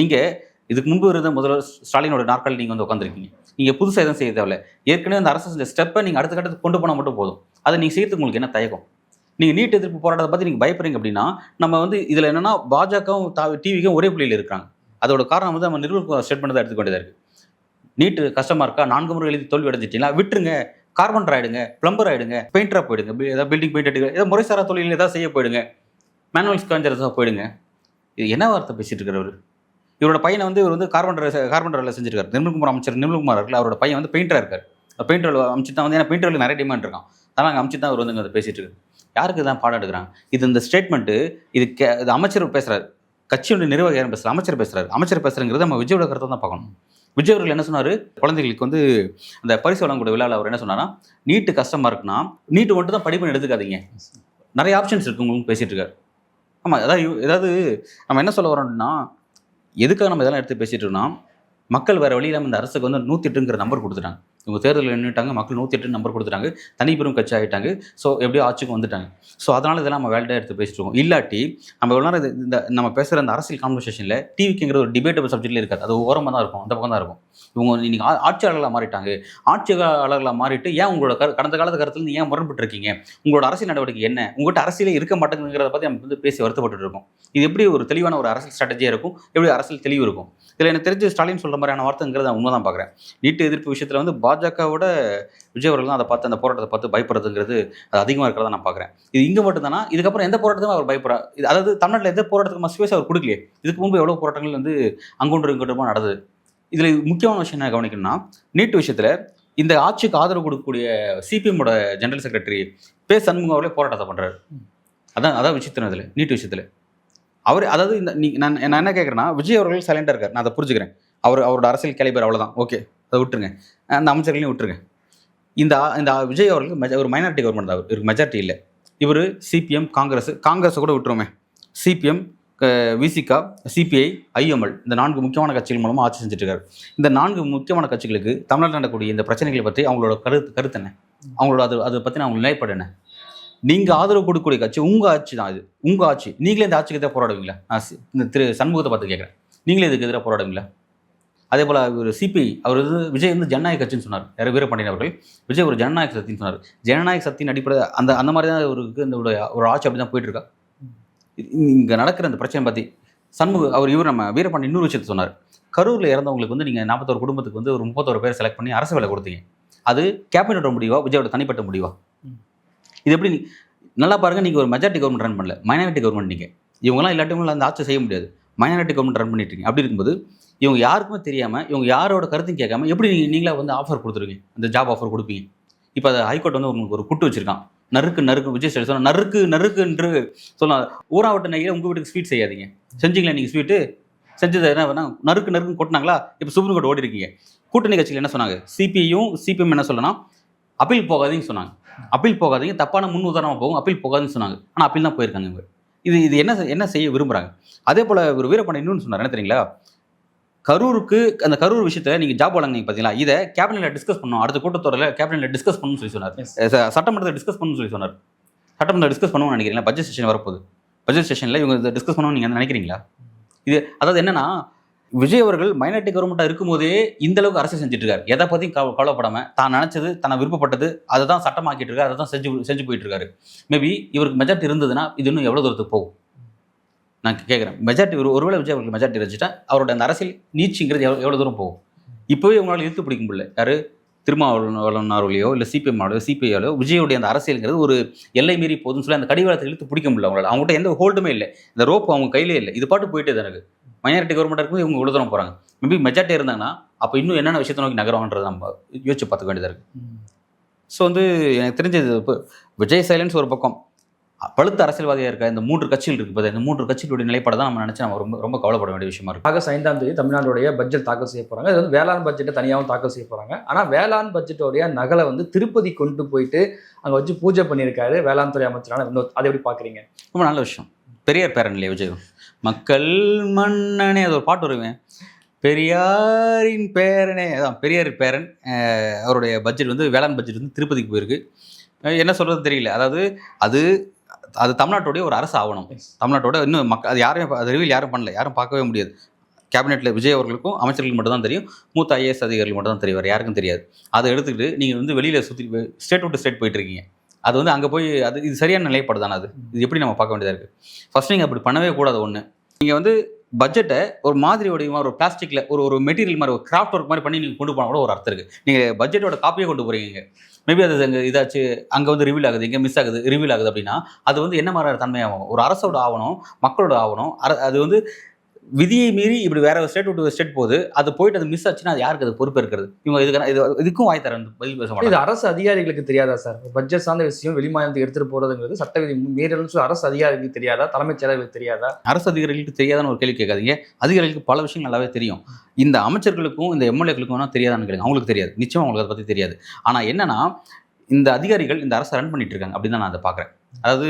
நீங்கள் இதுக்கு முன்பு இருந்த முதல்வர் ஸ்டாலினோட நாட்கள் நீங்கள் வந்து உட்காந்துருக்கீங்க. நீங்கள் புதுசாக எதுவும் செய்ய தேவையில்லை. ஏற்கனவே அந்த அரசு செஞ்ச ஸ்டெப்பை நீங்கள் அடுத்த கட்டத்துக்கு கொண்டு போனால் மட்டும் போதும். அதை நீங்கள் செய்யறதுக்கு உங்களுக்கு என்ன தயக்கம்? நீங்கள் நீட் எதிர்ப்பு போராட்டத்தை பற்றி நீங்கள் பயப்படுறீங்க அப்படின்னா, நம்ம வந்து இதில் என்னென்னா பாஜகவும் டிவிக்கும் ஒரே புள்ளியில் இருக்காங்க. அதோட காரணம் வந்து நம்ம நிர்மல்குமார் ஸ்டேட்மெண்ட் தான் எடுத்துக்க வேண்டியதாக இருக்குது. நீட்டு கஷ்டமாக இருக்கா, 4 முறை எழுதி தோல்வி அடைஞ்சிட்டீங்களா, விட்டுருங்க, கார்பெண்டர் ஆகிடுங்க, பிளம்பர் ஆகிடுங்க, பெயிண்டராக போயிடுங்க, ஏதாவது பில்டிங் பெயிண்ட் அடிக்க, ஏதாவது முறைசாரா தொழில் ஏதாவது செய்ய போயிடுங்க, மேனுவல் ஸ்காஞ்சர்ஸாக போயிடுங்க. இது என்ன வார்த்தை பேசிட்டு இருக்கிறவர்? இவரோட பையனை வந்து இவர் வந்து கார்பெண்டர் வேலை செஞ்சிருக்காரு. நிர்மல்குமார் இருக்குல்ல, அவரோட பையன் வந்து பெயிண்டராக இருக்கார். பெயிண்டர் அமைச்சு தான் வந்து, ஏன்னா பெயிண்டரில் நிறைய டிமாண்ட் இருக்கான், அதனால் அங்கே அமைச்சு தான் அவர் வந்து அதை பேசிட்டு இருக்காரு. யாருக்கு தான் பாடம் எடுக்கிறாங்க? இந்த ஸ்டேட்மெண்ட்டு இது அமைச்சர் பேசுகிறார், கட்சியோட நிர்வாகி யாரும் பேசுகிறார், அமைச்சர் பேசுகிறங்கிறது நம்ம விஜயோட கருத்தை தான் பார்க்கணும். விஜய் அவர்கள் என்ன சொன்னார், குழந்தைகளுக்கு வந்து அந்த பரிசு வழங்கக்கூடிய விழாவில் அவர் என்ன சொன்னார்னா, நீட்டு கஷ்டமாக இருக்குன்னா நீட்டு மட்டும் தான் படிப்புன்னு எடுத்துக்காதீங்க, நிறைய ஆப்ஷன்ஸ் இருக்குது உங்களுக்கு பேசிகிட்டு இருக்காரு. ஆமாம், ஏதாவது நம்ம என்ன சொல்ல வரோம்னா, எதுக்காக நம்ம இதெல்லாம் எடுத்து பேசிகிட்டு இருக்கோம்னா, மக்கள் வேறு வழி இல்லாமல் இந்த அரசுக்கு வந்து 108ங்கிற நம்பர் கொடுத்துட்டாங்க. இவங்க தேர்தலில் நின்றுட்டாங்க, மக்கள் 108 நம்பர் கொடுத்துட்டாங்க, தனிப்பெரும் கட்சி ஆகிட்டாங்க. ஸோ எப்படியோ ஆட்சிக்கு வந்துட்டாங்க. ஸோ அதனால் இதெல்லாம் நம்ம வேல்டாக எடுத்து பேசிட்டு இருக்கோம். இல்லாட்டி நம்ம எவ்வளோ நேரம் இந்த நம்ம பேசுகிற அந்த அரசியல் கான்வர்சேஷனில் டிவிக்குங்கிற ஒரு டிபேட்டபிள் சப்ஜெக்ட்லேயே இருக்காது. அது ஓரமாக தான் இருக்கும், அந்த பக்கம் தான் இருக்கும். இவங்க இன்னைக்கு ஆட்சியாளர்களாக மாறிட்டாங்க. ஆட்சியாளர்களாக மாறிட்டு ஏன் உங்களோட கடந்த காலத்து கருத்துலேருந்து ஏன் முரண்பட்டு இருக்கீங்க, உங்களோட அரசியல் நடவடிக்கை என்ன, உங்கள்கிட்ட அரசியலே இருக்க மாட்டேங்கிறத பற்றி நம்ம வந்து பேசி வருத்தப்பட்டு இருக்கோம். இது எப்படி ஒரு தெளிவான ஒரு அரசியல் ஸ்ட்ராட்டஜியாக இருக்கும், எப்படி அரசியல் தெளிவு இருக்கும்? இதில் எனக்கு தெரிஞ்சு ஸ்டாலின் சொல்கிற மாதிரியான வார்த்தைங்கிறத நான் உண்மை தான் பார்க்குறேன். நீட்டு எதிர்ப்பு விஷயத்தில் வந்து பாஜகவோட விஜய் அவர்கள் தான் அதை பார்த்து, அந்த போராட்டத்தை பார்த்து பயப்படுறதுங்கிறது அது அதிகமாக இருக்கிறதா நான் பார்க்குறேன். இது இங்கே மட்டும்தானா? இதுக்கப்புறம் எந்த போராட்டத்துக்கும் அவர் பயப்படுறார்? அதாவது தமிழ்நாட்டில் எந்த போராட்டத்துக்கு ஸ்பேஸ் அவர் கொடுக்கலையே. இதுக்கு முன்பு எவ்வளோ போராட்டங்கள் வந்து அங்கொன்று இங்கொன்றுமா நடந்தது. இதில் முக்கியமான விஷயம் என்ன கவனிக்கணும்னா, நீட் விஷயத்தில் இந்த ஆட்சிக்கு ஆதரவு கொடுக்கக்கூடிய சிபிஎம்மோட ஜெனரல் செக்ரட்டரி பே சண்முகம் அவர்களே போராட்டத்தை பண்ணுறாரு. அதான் விஷயத்தின் இதில் நீட் விஷயத்தில் அவர் அதாவது நான் என்ன கேட்குறேன்னா, விஜய் அவர்கள் சைலண்டாக இருக்கார், நான் அதை புரிஞ்சுக்கிறேன். அவரோட அரசியல் கேலிபர் அவ்வளோதான், ஓகே, அதை விட்டுருங்க. அந்த அமைச்சர்களையும் விட்டுருங்க. இந்த விஜய் அவர்களுக்கு ஒரு மைனாரிட்டி கவர்மெண்ட் தான், இவருக்கு மெஜாரிட்டி இல்லை. இவர் சிபிஎம், காங்கிரஸை கூட விட்டுருவோமே, சிபிஎம், விசிகா, சிபிஐ, ஐஎம்எல், இந்த 4 முக்கியமான கட்சிகள் மூலமாக ஆட்சி செஞ்சுட்டு இருக்காரு. இந்த 4 முக்கியமான கட்சிகளுக்கு தமிழ்நாட்டில் நடக்கக்கூடிய இந்த பிரச்சனைகளை பற்றி அவங்களோட கருத்து என்ன, அவங்களோட அதை பற்றின அவங்க நிலைப்பாடு என்ன? நீங்கள் ஆதரவு கொடுக்கக்கூடிய கட்சி உங்கள் ஆட்சி தான், இது உங்கள் ஆட்சி. நீங்களே இந்த ஆட்சிக்கு எதிராக போராடுவீங்களா? நான் இந்த திரு சண்முகத்தை பார்த்து கேட்குறேன், நீங்களே இதுக்கு எதிராக போராடுவீங்களா? அதே போல் ஒரு சிபிஐ, அவர் விஜய் ஜனநாயக கட்சின்னு சொன்னார், யார் வீரபாண்டியன் அவர்கள். விஜய் ஒரு ஜனநாயக சக்தின்னு சொன்னார். ஜனநாயக சக்தியின் அடிப்படை அந்த மாதிரி தான் இந்த ஒரு ஆட்சி அப்படி தான் போயிட்டுருக்கா. இங்கே நடக்கிற அந்த பிரச்சனை பற்றி நம்ம வீரபாண்டியன் இன்னொரு விஷயத்தை சொன்னார். கரூரில் இறந்தவங்களுக்கு நீங்கள் 41 குடும்பத்துக்கு ஒரு 31 பேர் செலக்ட் பண்ணி அரசு வேலை கொடுத்தீங்க. அது கேபினட்டோட முடிவா, விஜயோட தனிப்பட்ட முடிவா? இது எப்படி நல்லா பாருங்கள், நீங்கள் ஒரு மெஜாரிட்டி கவர்மெண்ட் ரன் பண்ணல, மைனாரிட்டி கவர்மெண்ட். நீங்கள் இவங்கெல்லாம் எல்லாத்தையும் அந்த ஆட்சி செய்ய முடியாது, மைனாரிட்டி கவர்மெண்ட் ரன் பண்ணிட்டுருக்கீங்க. அப்படி இருக்கும்போது இவங்க யாருக்குமே தெரியாமல், இவங்க யாரோட கருத்தையும் கேட்காம எப்படி நீங்களா ஆஃபர் கொடுத்துருவீங்க, அந்த ஜாப் ஆஃபர் கொடுப்பீங்க? இப்போ அதை ஹைகோர்ட் உங்களுக்கு ஒரு குட்டு வச்சிருக்கான், நறுக்கு விஜய் ஸ்டாலின் சொன்னால் நறுக்கு என்று சொல்லலாம். ஊராவட்ட நகையில் உங்கள் வீட்டுக்கு ஸ்வீட் செய்யாதீங்க, செஞ்சீங்களா நீங்கள் ஸ்வீட்டு செஞ்சது என்ன வேணா நறுக்கு கொட்டினாங்களா? இப்போ சுப்ரீம் கோர்ட் ஓடி இருக்கீங்க. கூட்டணி கட்சியில் என்ன சொன்னாங்க? சிபிஎம் என்ன சொல்லலாம், அப்பீல் போகாதீங்கன்னு சொன்னாங்க. அப்பீல் போகாதீங்க, தப்பான முன் உதாரணமாக போகும், அப்பீல் போகாதுன்னு சொன்னாங்க. ஆனால் அப்பீல் தான் போயிருக்காங்க இவங்க. இது என்ன செய்ய விரும்புகிறாங்க? அதே போல் ஒரு வீரபாண்டியன் இன்னொன்று சொன்னார், என்ன தெரியுங்களா? அந்த கரூர் விஷயத்தில் நீங்கள் ஜாப் வழங்கினீங்க பார்த்தீங்களா, இதை கேபினெட்டில் டிஸ்கஸ் பண்ணணும், அடுத்த கூட்டத்தொடரில் கேபினெட்டில் டிஸ்கஸ் பண்ணணும்னு சொல்லி சொன்னார். சட்டமன்றத்தில் டிஸ்கஸ் பண்ணணும்னு சொல்லி சொன்னார். சட்டமன்றத்தில் டிஸ்கஸ் பண்ணணும்னு நினைக்கிறீங்களா? பட்ஜெட் செஷன் வரப்போகுது, பட்ஜெட் செஷனில் இவங்க இதை டிஸ்கஸ் பண்ணணும்னு நீங்கள் நினைக்கிறீங்களா? இது அதாவது என்னன்னா, விஜய் அவர்கள் மைனாரிட்டி கவர்மெண்ட்டாக இருக்கும்போதே இந்த அளவுக்கு அரசு செஞ்சுட்டு இருக்காரு. எதை பற்றியும் கவலைப்படாமல் தான் நினச்சது, தன்னை விருப்பப்பட்டது அதை தான் சட்டமாக்கிட்டு இருக்காரு, அதை தான் செஞ்சு போயிட்டு இருக்காரு. மேபி இவருக்கு மெஜாரிட்டி இருந்ததுன்னா இது இன்னும் எவ்வளோ தூரத்துக்கு போகும் நான் கேட்குறேன். மெஜாரிட்டி ஒருவேளை விஜய் அவர்களுக்கு மெஜாரிட்டி வச்சுட்டா அவரோட அந்த அரசியல் நீச்சிங்கிறது எவ்வளோ தூரம் போகும்? இப்போவே உங்களால் இழுத்து பிடிக்க முடியல. யார் திருமாவளவனாரோலையோ இல்லை சிபிஎம்மாலையோ சிபிஐயாலோ விஜயோடைய அந்த அரசியலுங்கிறது ஒரு எல்லை மீறி போதுன்னு சொல்லி அந்த கடிவாளத்தை இழுத்து பிடிக்க முடியல அவங்களால. அவங்ககிட்ட எந்த ஹோல்டுமே இல்லை, இந்த ரோப் அவங்க கையிலே இல்லை. இது பாட்டு போயிட்டே தான் எனக்கு. மைனாரிட்டி கவர்மெண்ட் இருக்கும்போது இவங்க இவ்வளோ தூரம் போகிறாங்க. மேபி மெஜாரிட்டி இருந்தாங்கன்னா அப்போ இன்னும் என்னென்ன விஷயத்தை நோக்கி நகரம்ன்றது நம்ம யோசிச்சு பார்த்துக்க வேண்டியதாக இருக்குது. ஸோ எனக்கு தெரிஞ்சது இப்போ விஜய் சைலன்ஸ் ஒரு பக்கம், பழுத்த அரசியல்வாதியாக இருக்க இந்த 3 கட்சிகள் இருக்குது. இப்போ இந்த 3 கட்சிகளுடைய நிலைப்பாடு தான் நம்ம நினச்சி நம்ம ரொம்ப கவலைப்பட வேண்டிய விஷயமா இருக்குது. ஆகஸ்ட் 5ஆம் தேதி தமிழ்நாடுடைய பட்ஜெட் தாக்கல் செய்ய போகிறாங்க. அது வேளாண் பட்ஜெட்டை தனியாகவும் தாக்கல் செய்ய போகிறாங்க. ஆனால் வேளாண் பட்ஜெட்டோடைய நகலை திருப்பதி கொண்டு போயிட்டு அங்கே வச்சு பூஜை பண்ணியிருக்காரு வேளாண் துறை அமைச்சரான வினோத். அதை எப்படி பார்க்குறீங்க? ரொம்ப நல்ல விஷயம். பெரியார் பேரன் இல்லையா விஜய், மக்கள் மன்னனே, அது ஒரு பாட்டு வருவேன், பெரியாரின் பேரனே, அதான் பெரியார் பேரன். அவருடைய பட்ஜெட் வேளாண் பட்ஜெட் திருப்பதிக்கு போயிருக்கு. என்ன சொல்கிறது தெரியல. அதாவது அது தமிழ்நாட்டுடைய ஒரு அரசு ஆவணம். தமிழ்நாட்டோட இன்னும் அது ரிவீல் யாரும் பண்ணல, யாரும் பார்க்கவே முடியாது. கேபினெட்டில் விஜய் அவர்களுக்கும் அமைச்சர்களுக்கு மட்டும் தான் தெரியும், மூத்த ஐஏஎஸ் அதிகாரிகள் மட்டும் தான் தெரியும், வேறு யாருக்கும் தெரியாது. அதை எடுத்துக்கிட்டு நீங்கள் வெளியில் சுற்றி ஸ்டேட் விட்டு ஸ்டேட் போயிட்டு இருக்கீங்க. அது அங்கே போய் இது சரியான நிலைப்பாடு தானே? இது எப்படி நம்ம பார்க்க வேண்டியதாக இருக்குது? ஃபர்ஸ்ட் நீங்கள் அப்படி பண்ணவே கூடாது. ஒன்று, நீங்கள் பட்ஜெட்டை ஒரு மாதிரி வடிவமாக ஒரு பிளாஸ்டிக்கில் ஒரு மெட்டீரியல் மாதிரி ஒரு கிராஃப்ட் ஒர்க் மாதிரி பண்ணி நீங்கள் கொண்டு போனால் கூட ஒரு அர்த்தம் இருக்குது. நீங்கள் பட்ஜெட்டோட காப்பியை கொண்டு போகிறீங்க, மேபி அது அங்கே இதாச்சு, அங்கே ரிவீல் ஆகுது, இங்கே மிஸ் ஆகுது, ரிவீல் ஆகுது அப்படின்னா அது என்ன மாதிரி தன்மையாகும்? ஒரு அரசோட ஆவணம், மக்களோட ஆவணம். அது விதியை மீறி இப்படி வேற ஒரு ஸ்டேட் விட்டு ஸ்டேட் போகுது, அது போயிட்டு அது மிஸ் ஆச்சுன்னா அது யாருக்கு அது பொறுப்பு இருக்கிறது? இவங்க இதுக்கும் வாய் தர பதில் பேச மாட்டாங்க. இது அரசு அதிகாரிகளுக்கு தெரியாதா சார்? பட்ஜெட் சார்ந்த விஷயம் வெளிமாநிலத்துக்கு எடுத்துகிட்டு போகிறதுங்கிறது சட்ட விதி மீறல்னு சொல்லி அரசு அதிகாரிகளுக்கு தெரியாதா? தலைமைச் செயலர்களுக்கு தெரியாதா? அரசு அதிகாரிகளுக்கு தெரியாதான்னு ஒரு கேள்வி கேட்காதீங்க. அதிகாரிகளுக்கு பல விஷயங்கள் நல்லாவே தெரியும். இந்த அமைச்சர்களுக்கும் இந்த எம்எல்ஏக்களுக்கும் தெரியாதான்னு கேளுங்க, அவங்களுக்கு தெரியாது, நிச்சயமாக அவங்களுக்கு அதை பற்றி தெரியாது. ஆனால் என்னன்னா, இந்த அதிகாரிகள் இந்த அரசை ரன் பண்ணிட்டு இருக்காங்க அப்படின்னு தான் நான் அதை பார்க்குறேன். அதாவது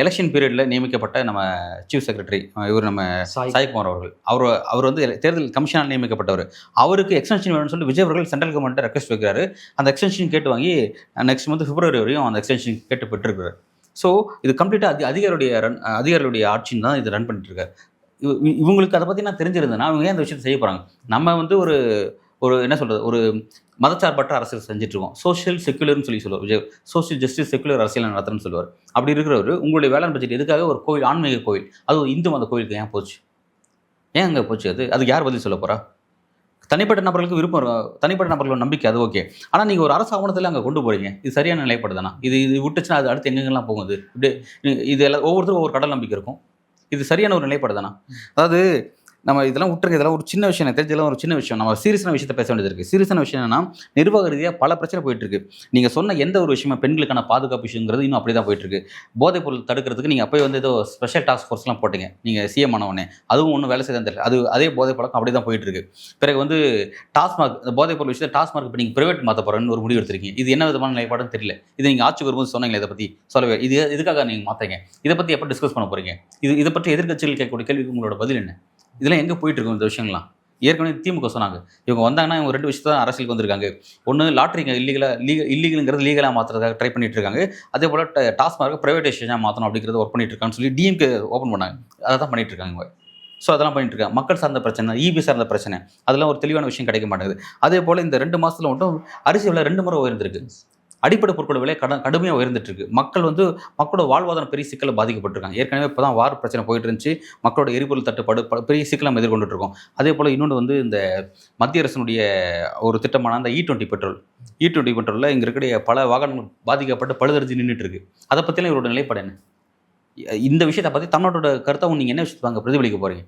எலெக்ஷன் பீரியடில் நியமிக்கப்பட்ட நம்ம சீஃப் செக்ரட்டரி இவர் நம்ம சாய்குமார் அவர்கள், அவர் தேர்தல் கமிஷனால் நியமிக்கப்பட்டவர். அவருக்கு எக்ஸ்டென்ஷன் வேணும்னு சொல்லி விஜய் அவர்கள் சென்ட்ரல் கவர்மெண்ட்டை ரெக்வஸ்ட் வைக்கிறாரு. அந்த எக்ஸ்டென்ஷன் கேட்டு வாங்கி நெக்ஸ்ட் மந்த் பிப்ரவரி வரையும் அந்த எக்ஸ்டென்ஷன் கேட்டு பெற்றிருக்கிறார். ஸோ இது கம்ப்ளீட்டாக அதிகாரிகளுடைய ஆட்சின்னு தான் இது ரன் பண்ணிட்டு இருக்காரு. இவங்களுக்கு அதை பற்றி நான் தெரிஞ்சிருந்தேன்னா அவங்க ஏன் அந்த விஷயத்தை செய்ய போகிறாங்க? நம்ம ஒரு என்ன சொல்கிறது, ஒரு மதச்சார்பற்ற அரசியல் செஞ்சுட்ருக்கோம். சோஷியல் செக்குலர்னு சொல்லுவார் விஜய். சோஷியல் ஜஸ்டிஸ் செக்குலர் அரசியல் நடத்துறேன்னு சொல்லுவார். அப்படி இருக்கிறவர் உங்களுடைய வேளாண் பட்ஜெட் எதுக்காக ஒரு கோவில், ஆன்மீக கோவில், அது ஒரு இந்து மத கோவிலுக்கு ஏன் போச்சு? ஏன் அங்கே போச்சு? அதுக்கு யார் பதில் சொல்ல போகிறா? தனிப்பட்ட நபர்களுக்கு விருப்பம், தனிப்பட்ட நபர்களோட நம்பிக்கை, அது ஓகே. ஆனால் நீங்கள் ஒரு அரசு ஆவணத்தில் அங்கே கொண்டு போகிறீங்க, இது சரியான நிலைப்பாடு தானா? இது விட்டுச்சுன்னா அது அடுத்து எங்கெங்கெல்லாம் போகுது? இப்படி இது எல்லாம் ஒவ்வொருத்தரும் ஒவ்வொரு கடல் நம்பிக்கை இருக்கும். இது சரியான ஒரு நிலைப்பாடு தானா? அதாவது நம்ம இதெல்லாம் விட்டுருக்கு. இதெல்லாம் ஒரு சின்ன விஷயம், எனக்கு தெரிஞ்சதெல்லாம் ஒரு சின்ன விஷயம். நம்ம சீரியஸான விஷயத்த பேச வேண்டியது இருக்குது. சீரியஸான விஷயம் என்னன்னா, நிர்வாக ரீதியாக பல பிரச்சனை போயிட்டுருக்கு. நீங்கள் சொன்ன எந்த ஒரு விஷயமா பெண்களுக்கான பாதுகாப்பு விஷயங்கிறது இன்னும் அப்படி தான் போயிட்டுருக்கு. போதைப்பொருள் தடுக்கிறதுக்கு நீங்கள் அப்போயே வந்து ஏதோ ஸ்பெஷல் டாஸ்க் ஃபோர்ஸ்லாம் போட்டீங்க, நீங்கள் சிஎம் ஆனவொடனே. அதுவும் ஒன்றும் வேலை செய்ய தெரியல. அதே போதை பழக்கம் அப்படி தான் போயிட்டுருக்கு. பிறகு வந்து டாஸ்மாக், இந்த போதைப்பொருள் விஷயத்தை டாஸ்மாக் இப்போ நீங்கள் பிரைவேட் மாற்ற போகிறேன்னு ஒரு முடிவு எடுத்திருக்கீங்க. இது என்ன விதமான நிலைப்பாடுன்னு தெரியல. இது நீங்கள் ஆட்சிக்கு வரும்போது சொன்னீங்களே, இதை பற்றி சொல்லவே இதுக்காக நீங்கள் மாற்றீங்க. இதை பற்றி எப்போ டிஸ்கஸ் பண்ண போகிறீங்க? இதை பற்றி எதிர்க்கட்சிகள் கேட்கக்கூடிய கேள்விக்கு உங்களோட பதில் என்ன? இதெல்லாம் எங்கே போயிட்டு இருக்கும் இந்த விஷயங்கள்லாம்? ஏற்கனவே திமுக சொன்னாங்க, இவங்க வந்தாங்கன்னா இவங்க 2 விஷயத்த தான் அரசியலுக்கு வந்திருக்காங்க. ஒன்று லாட்ரிங்க இல்லீகலுங்கிறது லீகலாக மாற்றுறதுக்காக ட்ரை பண்ணிட்டு இருக்காங்க. அதே போல் டாஸ்மார்க் ப்ரைவேடைசேஷனாக மாற்றணும் அப்படிங்கிறத ஒர்க் பண்ணிட்டு இருக்கான்னு சொல்லி டிஎம்கே ஓப்பன் பண்ணாங்க. அதை தான் பண்ணிட்டு இருக்காங்க இவங்க. ஸோ அதெல்லாம் பண்ணிட்டு இருக்காங்க. மக்கள் சார்ந்த பிரச்சனை, இபி சார்ந்த பிரச்சனை, அதெல்லாம் ஒரு தெளிவான விஷயம் கிடைக்க மாட்டேங்குது. அதே போல் இந்த 2 மாதத்தில் மட்டும் அரிசி விலை 2 முறை உயர்ந்திருக்கு. அடிப்படை பொருட்களோட விலை கடுமையாக உயர்ந்துட்டு இருக்கு. மக்களோட வாழ்வாதாரம் பெரிய சிக்கலை பாதிக்கப்பட்டிருக்காங்க. ஏற்கனவே இப்போ தான் வார் பிரச்சனை போயிட்டு இருந்துச்சு. மக்களோட எரிபொருள் தட்டுப்பாடு பெரிய சிக்கலை நம்ம எதிர்கொண்டுட்டு இருக்கோம். அதே போல் இன்னொன்று வந்து இந்த மத்திய அரசினுடைய ஒரு திட்டமான அந்த E20 பெட்ரோலில் இங்கே இருக்கக்கூடிய பல வாகனங்கள் பாதிக்கப்பட்டு பழுதறிஞ்சு நின்றுட்டு இருக்கு. அதை பற்றிலாம் இவரோட நிலைப்பாடு என்ன? இந்த விஷயத்தை பற்றி தமிழ்நாட்டோட கருத்தை நீங்கள் என்ன விஷயத்தை பிரதிபலிக்க போகிறீங்க?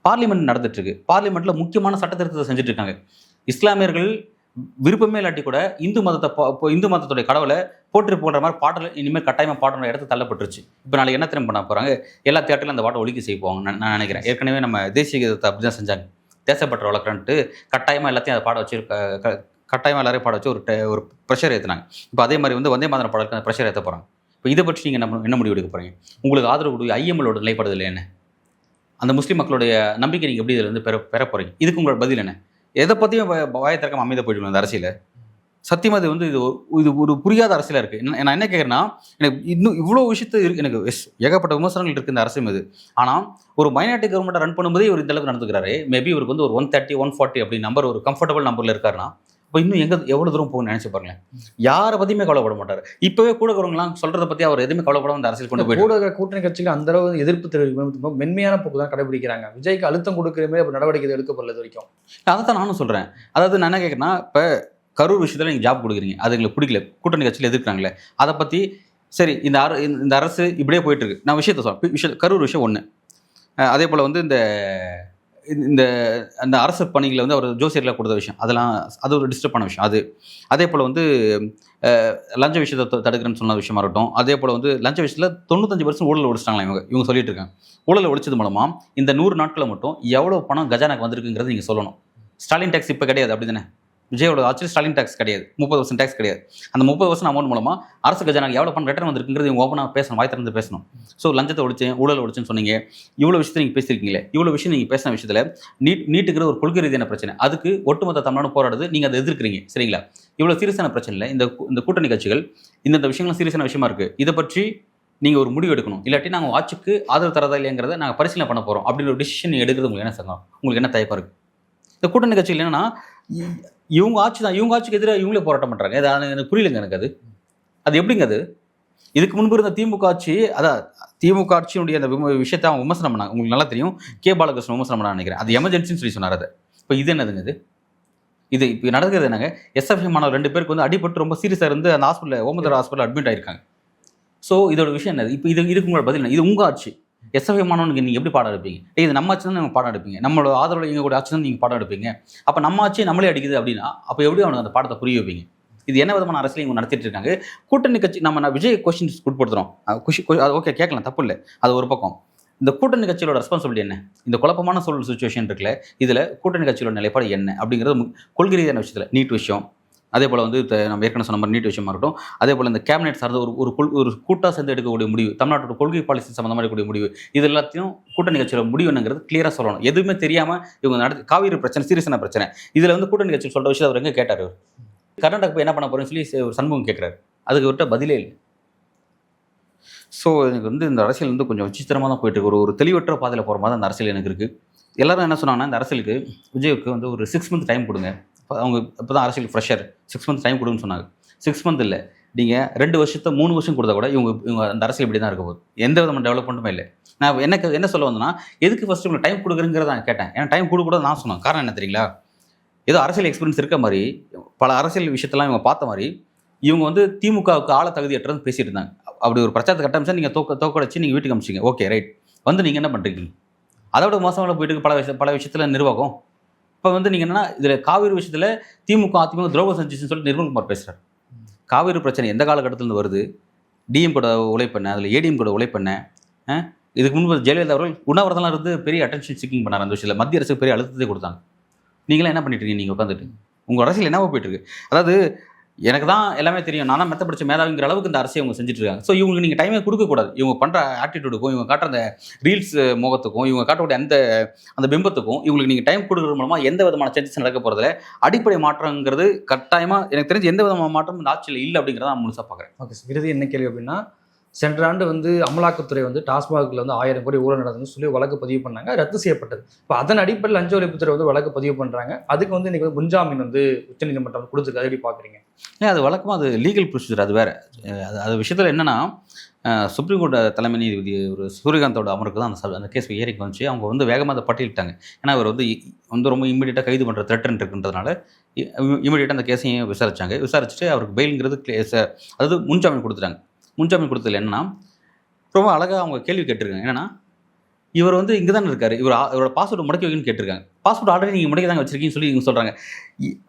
பார்லிமெண்ட் நடந்துட்டு இருக்கு. பார்லிமெண்ட்டில் முக்கியமான சட்ட திருத்தத்தை செஞ்சுட்டு இருக்காங்க. இஸ்லாமியர்கள் விருப்பமே இல்லாட்டி கூட இந்து மதத்தோடைய கடவுளை போற்றி போடுற மாதிரி பாடல் இனிமேல் கட்டாயமாக பாடுற இடத்து தள்ளப்பட்டுருச்சு. இப்போ நாளைக்கு என்ன தினம் பண்ண போகிறாங்க? எல்லா தியேட்டர்லையும் அந்த பாட்டை ஒழிக்க செய்ய போவாங்க நான் நினைக்கிறேன். ஏற்கனவே நம்ம தேசிய கீதத்தை அப்படி தான் செஞ்சாங்க. தேசப்பற்ற வளர்க்குறன்ட்டு கட்டாயமாக எல்லாத்தையும் அதை பாட வச்சு கட்டாயமாக எல்லாரையும் பாட வச்சு ஒரு ப்ரெஷர் ஏற்றுனாங்க. இப்போ அதே மாதிரி வந்து வந்தே மாதர பாடலுக்கு அந்த ப்ரெஷர் ஏற்ற போகிறாங்க. இப்போ இதை பற்றி நீங்கள் என்ன முடிவு எடுக்க போகிறீங்க? உங்களுக்கு ஆதரவு கொடுக்க ஐஎம்எல்லோட நிலைப்பாடுதல் என்ன? அந்த முஸ்லீம் மக்களுடைய நம்பிக்கை நீங்கள் எப்படி இதில் வந்து பெற போகிறீங்க? இதுக்கு உங்களோட பதில் என்ன? எதை பற்றியும் வாயை திறக்காம அமைதியாக போயிட்டு இந்த அரசியல் சத்தியமாக இது வந்து இது ஒரு புரியாத அரசியலாக இருக்குது. நான் என்ன கேட்குறேன்னா, எனக்கு இன்னும் இவ்வளோ விஷயத்து எனக்கு ஏகப்பட்ட விமர்சனங்கள் இருக்குது இந்த அரசியல் இது. ஆனால் ஒரு மைனாரிட்டி கவர்மெண்ட்டை ரன் பண்ணும்போதே இவர் இந்த அளவுக்கு நடந்துக்கிறாரு. மேபி இவருக்கு வந்து ஒரு 130, 140 அப்படி நம்பர் ஒரு கம்ஃபர்டபுள் நம்பரில் இருக்காருன்னா, இப்போ இன்னும் எவ்வளோ தூரம் போகணும்னு நினச்சி பாருங்களேன். யாரை பற்றியுமே கவலைப்பட மாட்டார். இப்போவே கூட இருக்கிறவங்களாம் சொல்கிறத பற்றி அவர் எதுவுமே கவலைப்படாம இந்த அரசியல் கொண்டு போய் கூட கூட்டணி கட்சிகள் அந்த அளவு எதிர்ப்பு தெரிவிக்கும் மென்மையான போக்கு தான் கடைபிடிக்கிறாங்க. விஜய்க்கு அழுத்தம் கொடுக்குற மாதிரி நடவடிக்கை எடுக்கப்படல இது வரைக்கும். அதை தான் நானும் சொல்கிறேன். அதாவது நான் என்ன கேட்குறேன்னா, இப்போ கரூர் விஷயத்தில் நீங்கள் ஜாப் கொடுக்குறீங்க, அது எங்களுக்கு பிடிக்கல, கூட்டணி கட்சியில் எதிர்க்கிறாங்களே, அதை பற்றி சரி இந்த அரசு இப்படியே போயிட்டுருக்கு. நான் விஷயத்தை சொல்கிறேன். கரூர் விஷயம் ஒன்று. அதே போல் வந்து அந்த அரசு பணிகளை வந்து அவர் ஜோசியரில் கொடுத்த விஷயம், அது ஒரு டிஸ்டர்பான விஷயம். அதே போல் வந்து லஞ்ச விஷயத்தை தடுக்கிறேன்னு சொன்ன விஷயமா இருக்கட்டும். அதே போல் வந்து லஞ்ச விஷயத்தில் 95% ஊழல் ஒழிச்சிட்டாங்களா இவங்க சொல்லிட்டு இருக்காங்க. ஊழல் ஒழிச்சது மூலமாக இந்த 100 நாட்களை மட்டும் எவ்வளோ பணம் கஜானாக்கு வந்திருக்குங்கிறது நீங்கள் சொல்லணும். ஸ்டாலின் டேக்ஸ் இப்போ கிடையாது, அப்படி தானே? விஜயோட ஆட்சியில் ஸ்டாலின் டேக்ஸ் கிடையாது, 30% டேக்ஸ் கிடையாது. அந்த 30% அமௌண்ட் மூலமாக அரசு கஜானாக்கு எவ்வளோ பணம் ரிட்டர்ன் வந்திருக்குங்கிறது இவங்க ஓப்பனாக பேசணும், வாய் திறந்து பேசணும். ஸோ லஞ்சத்தை ஒழிச்சேன், ஊழல் ஒழிச்சுன்னு சொன்னீங்க. இவ்வளோ விஷயத்தை நீங்கள் பேசியிருக்கீங்களே, இவ்வளோ விஷயம் நீங்கள் பேசின விஷயத்தில் நீட்டுங்கிற ஒரு கொள்கை ரீதியான பிரச்சனை, அதுக்கு ஒட்டுமொத்த தமிழ்நாடு போராடுது, நீங்கள் அதை எதிர்க்கிறீங்க, சரிங்களா? இவ்வளோ சீரியஸான பிரச்சனை இல்லை. இந்த கூட்டணி கட்சிகள் இந்த விஷயங்கள்லாம் சீரியஸான விஷயமா இருக்குது. இதை பற்றி நீங்கள் ஒரு முடிவு எடுக்கணும். இல்லாட்டி நாங்கள் ஆட்சிக்கு ஆதரவு தரதா இல்லைங்கிறத நாங்கள் பரிசீலனை பண்ண போகிறோம் அப்படின்ற ஒரு டிசிஷன் நீங்கள் எடுக்கிறது உங்களுக்கு என்ன சங்கம்? உங்களுக்கு என்ன தயக்கம் இருக்குது? இந்த கூட்டணி கட்சிகள் என்னன்னா, இவங்க ஆட்சி தான், இவங்க ஆட்சிக்கு எதிராக இவங்களே போராட்டம் பண்ணுறாங்க. எனக்கு புரியலைங்க. எனக்கு அது எப்படிங்க? இதுக்கு முன்பு இருந்த திமுக ஆட்சி, திமுக ஆட்சியினுடைய அந்த விஷயத்தை அவங்க விமர்சனம் பண்ணாங்க. உங்களுக்கு நல்லா தெரியும். K.பாலகிருஷ்ணன் விமர்சனம் பண்ண நினைக்கிறேன். அது எமர்ஜென்சின்னு சொல்லி சொன்னார். இப்போ இது என்னதுங்க? இது இப்போ நடக்கிறது என்னங்க? SFI மாணவர் 2 பேருக்கு வந்து அடிபட்டு ரொம்ப சீரியஸாக இருந்து அந்த ஓமந்தூர் ஹாஸ்பிட்டல் அட்மிட் ஆயிருக்காங்க. ஸோ இதோட விஷயம் என்னது? இப்போ இதுக்கு உங்களோட பதில் என்ன? இது உங்கள் ஆட்சி. SFI மாணவனுக்கு நீங்கள் எப்படி பாடம் எடுப்பீங்க? இது நம்ம ஆட்சி தான் நீங்கள் பாடம் எடுப்பீங்க. நம்மளோட ஆதரவு எங்களுடைய ஆட்சி தான் நீங்கள் பாடம் எடுப்பீங்க. அப்போ நம்ம ஆட்சி நம்மளே அடிக்குது அப்படின்னா அப்போ எப்படி அவனுக்கு அந்த பாடத்தை புரிய வைப்பீங்க? இது என்ன விதமான அரசியல் இவங்க நடத்திட்டு இருக்காங்க? கூட்டணி கட்சி நான் விஜய் கொஸ்டின்ஸ் உட்படுத்துகிறோம். அது ஓகே, கேட்கலாம், தப்பு இல்லை. அது ஒரு பக்கம். இந்த கூட்டணி கட்சியோட ரெஸ்பான்சிபிலிட்டி என்ன? இந்த குழப்பமான சூழல் சுச்சுவேஷன் இருக்குல்ல, இதில் கூட்டணி கட்சியோட நிலைப்பாடு என்ன அப்படிங்கிறது கொள்கை ரீதியான விஷயத்தில் நீட் விஷயம், அதே போல் வந்து நம்ம ஏற்கனவே சொன்ன மாதிரி நீட் விஷயமா இருக்கட்டும், அதே போல் இந்த கேபினெட் சார்ந்த ஒரு கூட்டாக சேர்ந்து எடுக்கக்கூடிய முடிவு, தமிழ்நாட்டோட கொள்கை பாலிசி சம்மந்தமாக எடுக்கக்கூடிய முடிவு, இது எல்லாத்தையும் கூட்டணி கட்சியோட முடிவு என்னங்கிறது கிளியராக சொல்லணும். எதுவுமே தெரியாமல் இவங்க காவிரி பிரச்சனை சீரியஸான பிரச்சனை, இதில் வந்து கூட்டணி கட்சி சொல்கிற விஷயம் அவர் எங்கே கேட்டார்? கர்நாடகா போய் என்ன பண்ண போகிறேன்னு சொல்லி சண்முகம் கேட்குறாரு. அதுக்கு விட்ட பதிலே இல்லை. ஸோ எனக்கு வந்து இந்த அரசியல் வந்து கொஞ்சம் விசித்திரமாக தான் போயிட்டு இருக்கு. ஒரு தெளிவற்ற பாதையில் போகிற மாதிரி அந்த அரசியல் எனக்கு இருக்குது. எல்லாரும் என்ன சொன்னாங்கன்னா, இந்த அரசியலுக்கு விஜய்க்கு வந்து ஒரு 6 மந்த் டைம் கொடுங்க. அவங்க இப்போ தான் அரசியல் ஃப்ரெஷர், 6 மந்த் டைம் கொடுன்னு சொன்னாங்க. 6 மந்த் இல்லை, நீங்கள் 2 வருஷத்தை 3 வருஷம் கொடுத்தா கூட இவங்க அந்த அரசியல் இப்படி தான் இருக்க போகுது. எந்த விதமான டெவலப்மெண்ட்டுமே இல்லை. நான் என்ன சொல்ல வந்தேன்னா, எதுக்கு ஃபஸ்ட்டு உங்களுக்கு டைம் கொடுக்குறங்கிறத நான் கேட்டேன். ஏன்னா டைம் கொடுக்கூடாது நான் சொன்னேன். காரணம் என்ன தெரியுங்களா? ஏதோ அரசியல் எக்ஸ்பீரியன்ஸ் இருக்க மாதிரி, பல அரசியல் விஷயத்தெல்லாம் இவங்க பார்த்த மாதிரி, இவங்க வந்து திமுகவுக்கு ஆள தகுதியற்றன்னு பேசிட்டு இருந்தாங்க. அப்படி ஒரு பிரச்சாரத்தை கட்டமைச்சா நீங்கள் தோக்கடிச்சு நீங்கள் வீட்டுக்கு அமிச்சிங்க. Okay right. வந்து நீங்கள் என்ன பண்ணுறீங்க? அதோட மோசமான போயிட்டு இருக்கு பல விஷயத்தில் நிர்வாகம். இப்போ வந்து நீங்கள் என்னன்னா இதில் காவிரி விஷயத்தில் திமுக அதிமுக துரோகம் செஞ்சுச்சுன்னு சொல்லி நிர்மல்குமார் பேசுகிறார். காவிரி பிரச்சனை எந்த காலகட்டத்திலேருந்து வருது? டிஎம் கூட உழைப்பண்ண, அதில் ஏடிஎம் கூட உழைப்பண்ண. இதுக்கு முன்பு ஜெயலலிதா அவர்கள் உண்ணாவிரதம்லாம் இருந்து பெரிய அட்டென்ஷன் சீக்கிங் பண்ணார். அந்த விஷயத்தில் மத்திய அரசுக்கு பெரிய அழுத்தத்தை கொடுத்தாங்க. நீங்களாம் என்ன பண்ணிட்டு இருக்கீங்க? நீங்கள் உட்காந்துட்டு உங்கள் அரசியல் என்னவோ போயிட்டு இருக்கு. அதாவது எனக்கு தான் எல்லாமே தெரியும், நானும் மெத்த படிச்ச மேதாவிங்கிற அளவுக்கு இந்த அரசியல் அவங்க செஞ்சுட்டு இருக்காங்க. ஸோ இவங்களுக்கு நீங்கள் டைமே கொடுக்கக்கூடாது. இவங்க பண்ணுற ஆட்டிடியூடுக்கும் இவங்க காட்டுற அந்த ரீல்ஸ் முகத்துக்கும் இவங்க காட்டக்கூடிய அந்த பிம்பத்துக்கும் இவங்களுக்கு நீங்கள் டைம் கொடுக்குறது மூலமாக எந்த விதமான சேஞ்சஸ் நடக்க போகிறதுல அடிப்படை மாற்றங்கிறது கட்டாயமாக எனக்கு தெரிஞ்சு எந்த விதமான மாற்றம் இந்த ஆட்சியில் இல்லை அப்படிங்கிறத நான் முழுசாக பார்க்குறேன். ஓகே சார், இறுதி என்ன கேள்வி அப்படின்னா, சென்ற ஆண்டு வந்து அமலாக்கத்துறை வந்து டாஸ்மாகில் வந்து 1000 கோடி ஊழல் நடந்ததுன்னு சொல்லி வழக்கு பதிவு பண்ணாங்க, ரத்து செய்யப்பட்டது. இப்போ அதன் அடிப்படையில் லஞ்ச ஒழிப்புத்துறை வந்து வழக்கு பதிவு பண்ணுறாங்க. அதுக்கு வந்து இன்றைக்கி வந்து முன்ஜாமீன் வந்து உச்சநீதிமன்றம் கொடுத்துருக்கு. அதை எப்படி பார்க்குறீங்க? அது வழக்கமாக அது லீகல் ப்ரொசீஜர், அது வேறு. அது விஷயத்தில் என்னென்னா சுப்ரீம் கோர்ட் தலைமை நீதிபதி ஒரு சூரியகாந்தோட அமருக்கு தான் அந்த கேஸ் ஏறிக்கு வந்துச்சு. அவங்க வந்து வேகமாக அதை பட்டியலிட்டாங்க. ஏன்னா அவர் வந்து ரொம்ப இமீடியட்டாக கைது பண்ணுற த்ரெட்டன் இருக்குன்றதுனால இமீடியட்டாக அந்த கேஸையும் விசாரிச்சுட்டு அவருக்கு பெயிலுங்கிறது அதாவது முன்ஜாமீன் கொடுத்துட்டாங்க. முன்ஜாமீன் கொடுத்ததில் என்னன்னா ரொம்ப அழகாக அவங்க கேள்வி கேட்டிருக்காங்க. என்னன்னா இவர் வந்து இங்கே தானே இருக்காரு, இவரோட பாஸ்வேர்டு முடக்கி வைக்கணும்னு கேட்டிருக்காங்க. பாஸ்வேர்டு ஆல்ரெடி நீங்கள் முடக்கி தாங்க வச்சிருக்கீங்கன்னு சொல்லி இவங்க சொல்கிறாங்க.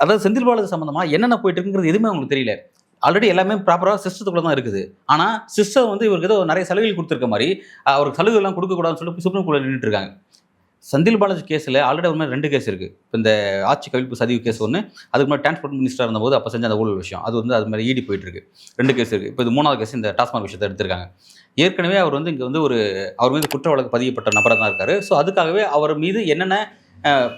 அதாவது செந்தில் பாலாஜி சம்மந்தமாக என்னென்ன போயிட்டு இருக்குங்கிறது எதுவுமே அவங்களுக்கு தெரியல. ஆல்ரெடி எல்லாமே ப்ராப்பராக சிஸ்டத்துக்குள்ள தான் இருக்குது. ஆனால் சிஸ்டம் வந்து இவருக்கு ஏதோ நிறைய சலுகைகள் கொடுத்துருக்க மாதிரி அவருக்கு சலுகைலாம் கொடுக்கக்கூடாதுன்னு சொல்லி சுப்ரீம் கோர்ட்டில் நின்றுட்டு இருக்காங்க. செந்தில் பாலாஜி கேஸில் ஆல்ரெடி ஒரு மாதிரி 2 கேஸ் இருக்குது. இப்போ இந்த ஆட்சி கவிழ்ப்பு சதிவு கேஸ் ஒன்று, அதுக்கு முன்னாடி டிரான்ஸ்போர்ட் மினிஸ்டர் இருந்தபோது அப்போ செஞ்ச அந்த ஊழல் விஷயம் அது வந்து அது மாதிரி ஈடி போயிட்டு இருக்கு. 2 கேஸ் இருக்குது. இப்போ இது 3வது கேஸ் இந்த டாஸ்மாக் விஷயத்தை எடுத்திருக்காங்க. ஏற்கனவே அவர் வந்து இங்கே வந்து அவர் மீது குற்ற வழக்கு பதியப்பட்ட நபராக தான் இருக்காரு. ஸோ அதுக்காகவே அவர் மீது என்னென்ன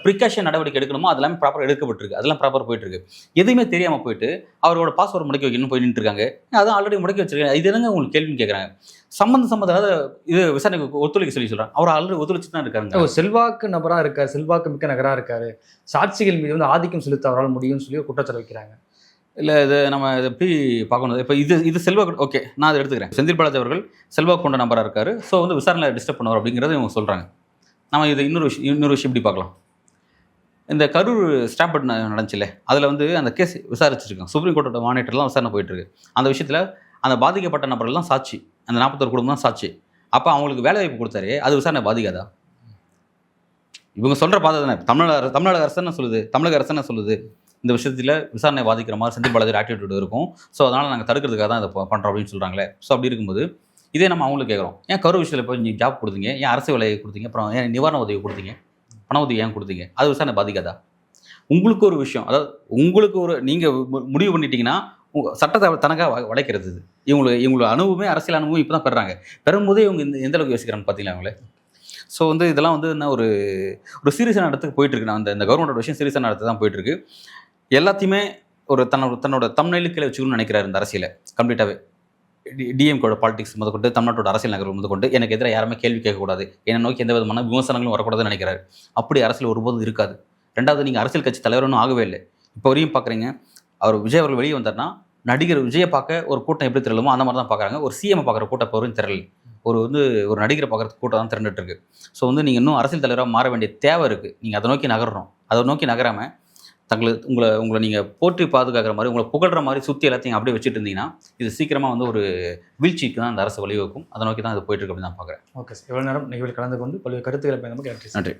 ப்ரிகாஷன் நடவடிக்கை எடுக்கணுமோ அதெல்லாம் ப்ராப்பராக எடுக்கப்பட்டிருக்கு. அதெல்லாம் ப்ராப்பராக போயிட்டு இருக்கு. எதுவுமே தெரியாமல் போயிட்டு அவரோட பாஸ்வேர்டு முடக்கி வைக்கணும்னு போய் நின்று இருக்காங்க. அதான் ஆல்ரெடி முடக்கி வச்சிருக்காங்க. இது என்னங்க உங்களுக்கு கேள்வின்னு கேட்குறாங்க. சம்மந்தம் இது விசாரணைக்கு ஒத்துழைக்க சொல்கிறாங்க. அவர் ஆல்ரெடி ஒத்துழைச்சு தான் இருக்காங்க. செல்வாக்கு நபராக இருக்கார், செல்வாக்கு மிக்க நகராக இருக்காரு, சாட்சிகள் மீது வந்து ஆதிக்கம் செலுத்த அவரால் முடியும்னு சொல்லி குற்றச்சாட்டு வைக்கிறாங்க. இல்லை இது நம்ம இதை எப்படி பார்க்கணும்? இப்போ இது செல்வாக்கு ஓகே, நான் அதை எடுத்துக்கிறேன். செந்தில் பாலாஜி அவர்கள் செல்வாக்கு கொண்ட நபராக இருக்காரு. ஸோ வந்து விசாரணை டிஸ்டர்ப் பண்ணுவார் அப்படிங்கிறத இவங்க சொல்கிறாங்க. நம்ம இது இன்னொரு விஷயம் இப்படி பார்க்கலாம். இந்த கரூர் ஸ்டாம்பட் நடந்துச்சுல்ல, அதில் வந்து அந்த கேஸ் விசாரிச்சிருக்காங்க. சுப்ரீம் கோர்ட்டோட மானிட்டர்லாம் விசாரணை போயிட்டுருக்கு. அந்த விஷயத்தில் அந்த பாதிக்கப்பட்ட நபர்கள்லாம் சாட்சி, அந்த 41 குடும்பம் தான் சாட்சி. அப்போ அவங்களுக்கு வேலை வாய்ப்பு கொடுத்தாரு, அது விசாரணை பாதிக்காதா? இவங்க சொல்கிற பாதை தானே தமிழக அரசு என்ன சொல்லுது, இந்த விஷயத்தில் விசாரணை பாதிக்கிற மாதிரி செந்தில் பாலாஜி ஆட்டிடியூட் இருக்கும். ஸோ அதனால் நாங்கள் தடுக்கிறதுக்காக தான் இதை பண்ணுறோம் அப்படின்னு சொல்கிறாங்களே. ஸோ அப்படி இருக்கும்போது இதே நம்ம அவங்களுக்கு கேட்குறோம், ஏன் கரூர் விஷயத்தில் போய் நீங்கள் ஜாப் கொடுத்தீங்க, ஏன் அரசு வேலையை கொடுத்தீங்க, அப்புறம் ஏன் நிவாரண உதவி கொடுத்தீங்க, பண உதவி ஏன் கொடுத்தீங்க, அது விசாரணை பாதிக்காதா? உங்களுக்கு ஒரு விஷயம், அதாவது நீங்கள் முடிவு பண்ணிட்டீங்கன்னா சட்டத்தை தனக்காக வளைக்கிறது. இவங்களுக்கு அனுபவமே அரசியல் அனுபவம் இப்போ தான் பெறாங்க. பெறும்போதே இவங்க எந்த அளவுக்கு யோசிக்கிறாங்க பார்த்தீங்களா அவங்களே. ஸோ வந்து இதெல்லாம் வந்து என்ன ஒரு சீரியஸான இடத்துக்கு போயிட்டுருக்கு. நான் இந்த கவர்மெண்டோட விஷயம் சீரியஸான இடத்துக்கு தான் போயிட்டுருக்கு. எல்லாத்தையுமே தன்னோட தம்நெயிலுக்கு வச்சுக்கணும்னு நினைக்கிறாரு இந்த அரசியலை கம்ப்ளீட்டாகவே. டிஎம்கோட பாலிடிக்ஸ் முதற்கொண்டு தமிழ்நாட்டோட அரசியல் நகரம் முதற்கொண்டு எனக்கு எதிராக யாருமே கேள்வி கேட்கக்கூடாது, என்னை நோக்கி எந்த விதமான விமர்சனங்களும் வரக்கூடாதுன்னு நினைக்கிறாரு. அப்படி அரசியல் ஒருபோதும் இருக்காது. 2வது, நீங்கள் அரசியல் கட்சி தலைவரும் ஆகவே இல்லை. இப்போ வரையும் பார்க்குறீங்க, விஜய் அவர்கள் வெளியே வந்தார்னா நடிகர் விஜயை பார்க்க ஒரு கூட்டம் எப்படி திரளுமோ அந்த மாதிரி தான் பார்க்குறாங்க. ஒரு சிஎம் பார்க்குற கூட்டம் இப்போ வரையும் திரளல். ஒரு நடிகரை பார்க்குறதுக்கு கூட்டம் தான் திரண்டுட்டு இருக்கு. ஸோ வந்து நீங்கள் இன்னும் அரசியல் தலைவராக மாற வேண்டிய தேவை இருக்குது. நீங்கள் அதை நோக்கி நகரணும். அதை நோக்கி நகராமல் உங்களை நீங்கள் போற்றி பாதுகாக்கிற மாதிரி, உங்களை புகழ்கிற மாதிரி சுற்றி எல்லாத்தையும் அப்படியே வச்சுட்டு இருந்தீங்கன்னா இது சீக்கிரமாக வந்து ஒரு வீழ்ச்சிக்கு தான் அந்த அரசு வழிவகுக்கும். அதை நோக்கி தான் இது போயிட்டு இருக்கு அப்படின்னு நான் பார்க்குறேன். ஓகே சார், எவ்வளோ நேரம் நிகழ்வில் கலந்து கொண்டு பல்வேறு கருத்துக்களை பயன்படுத்தி நன்றி.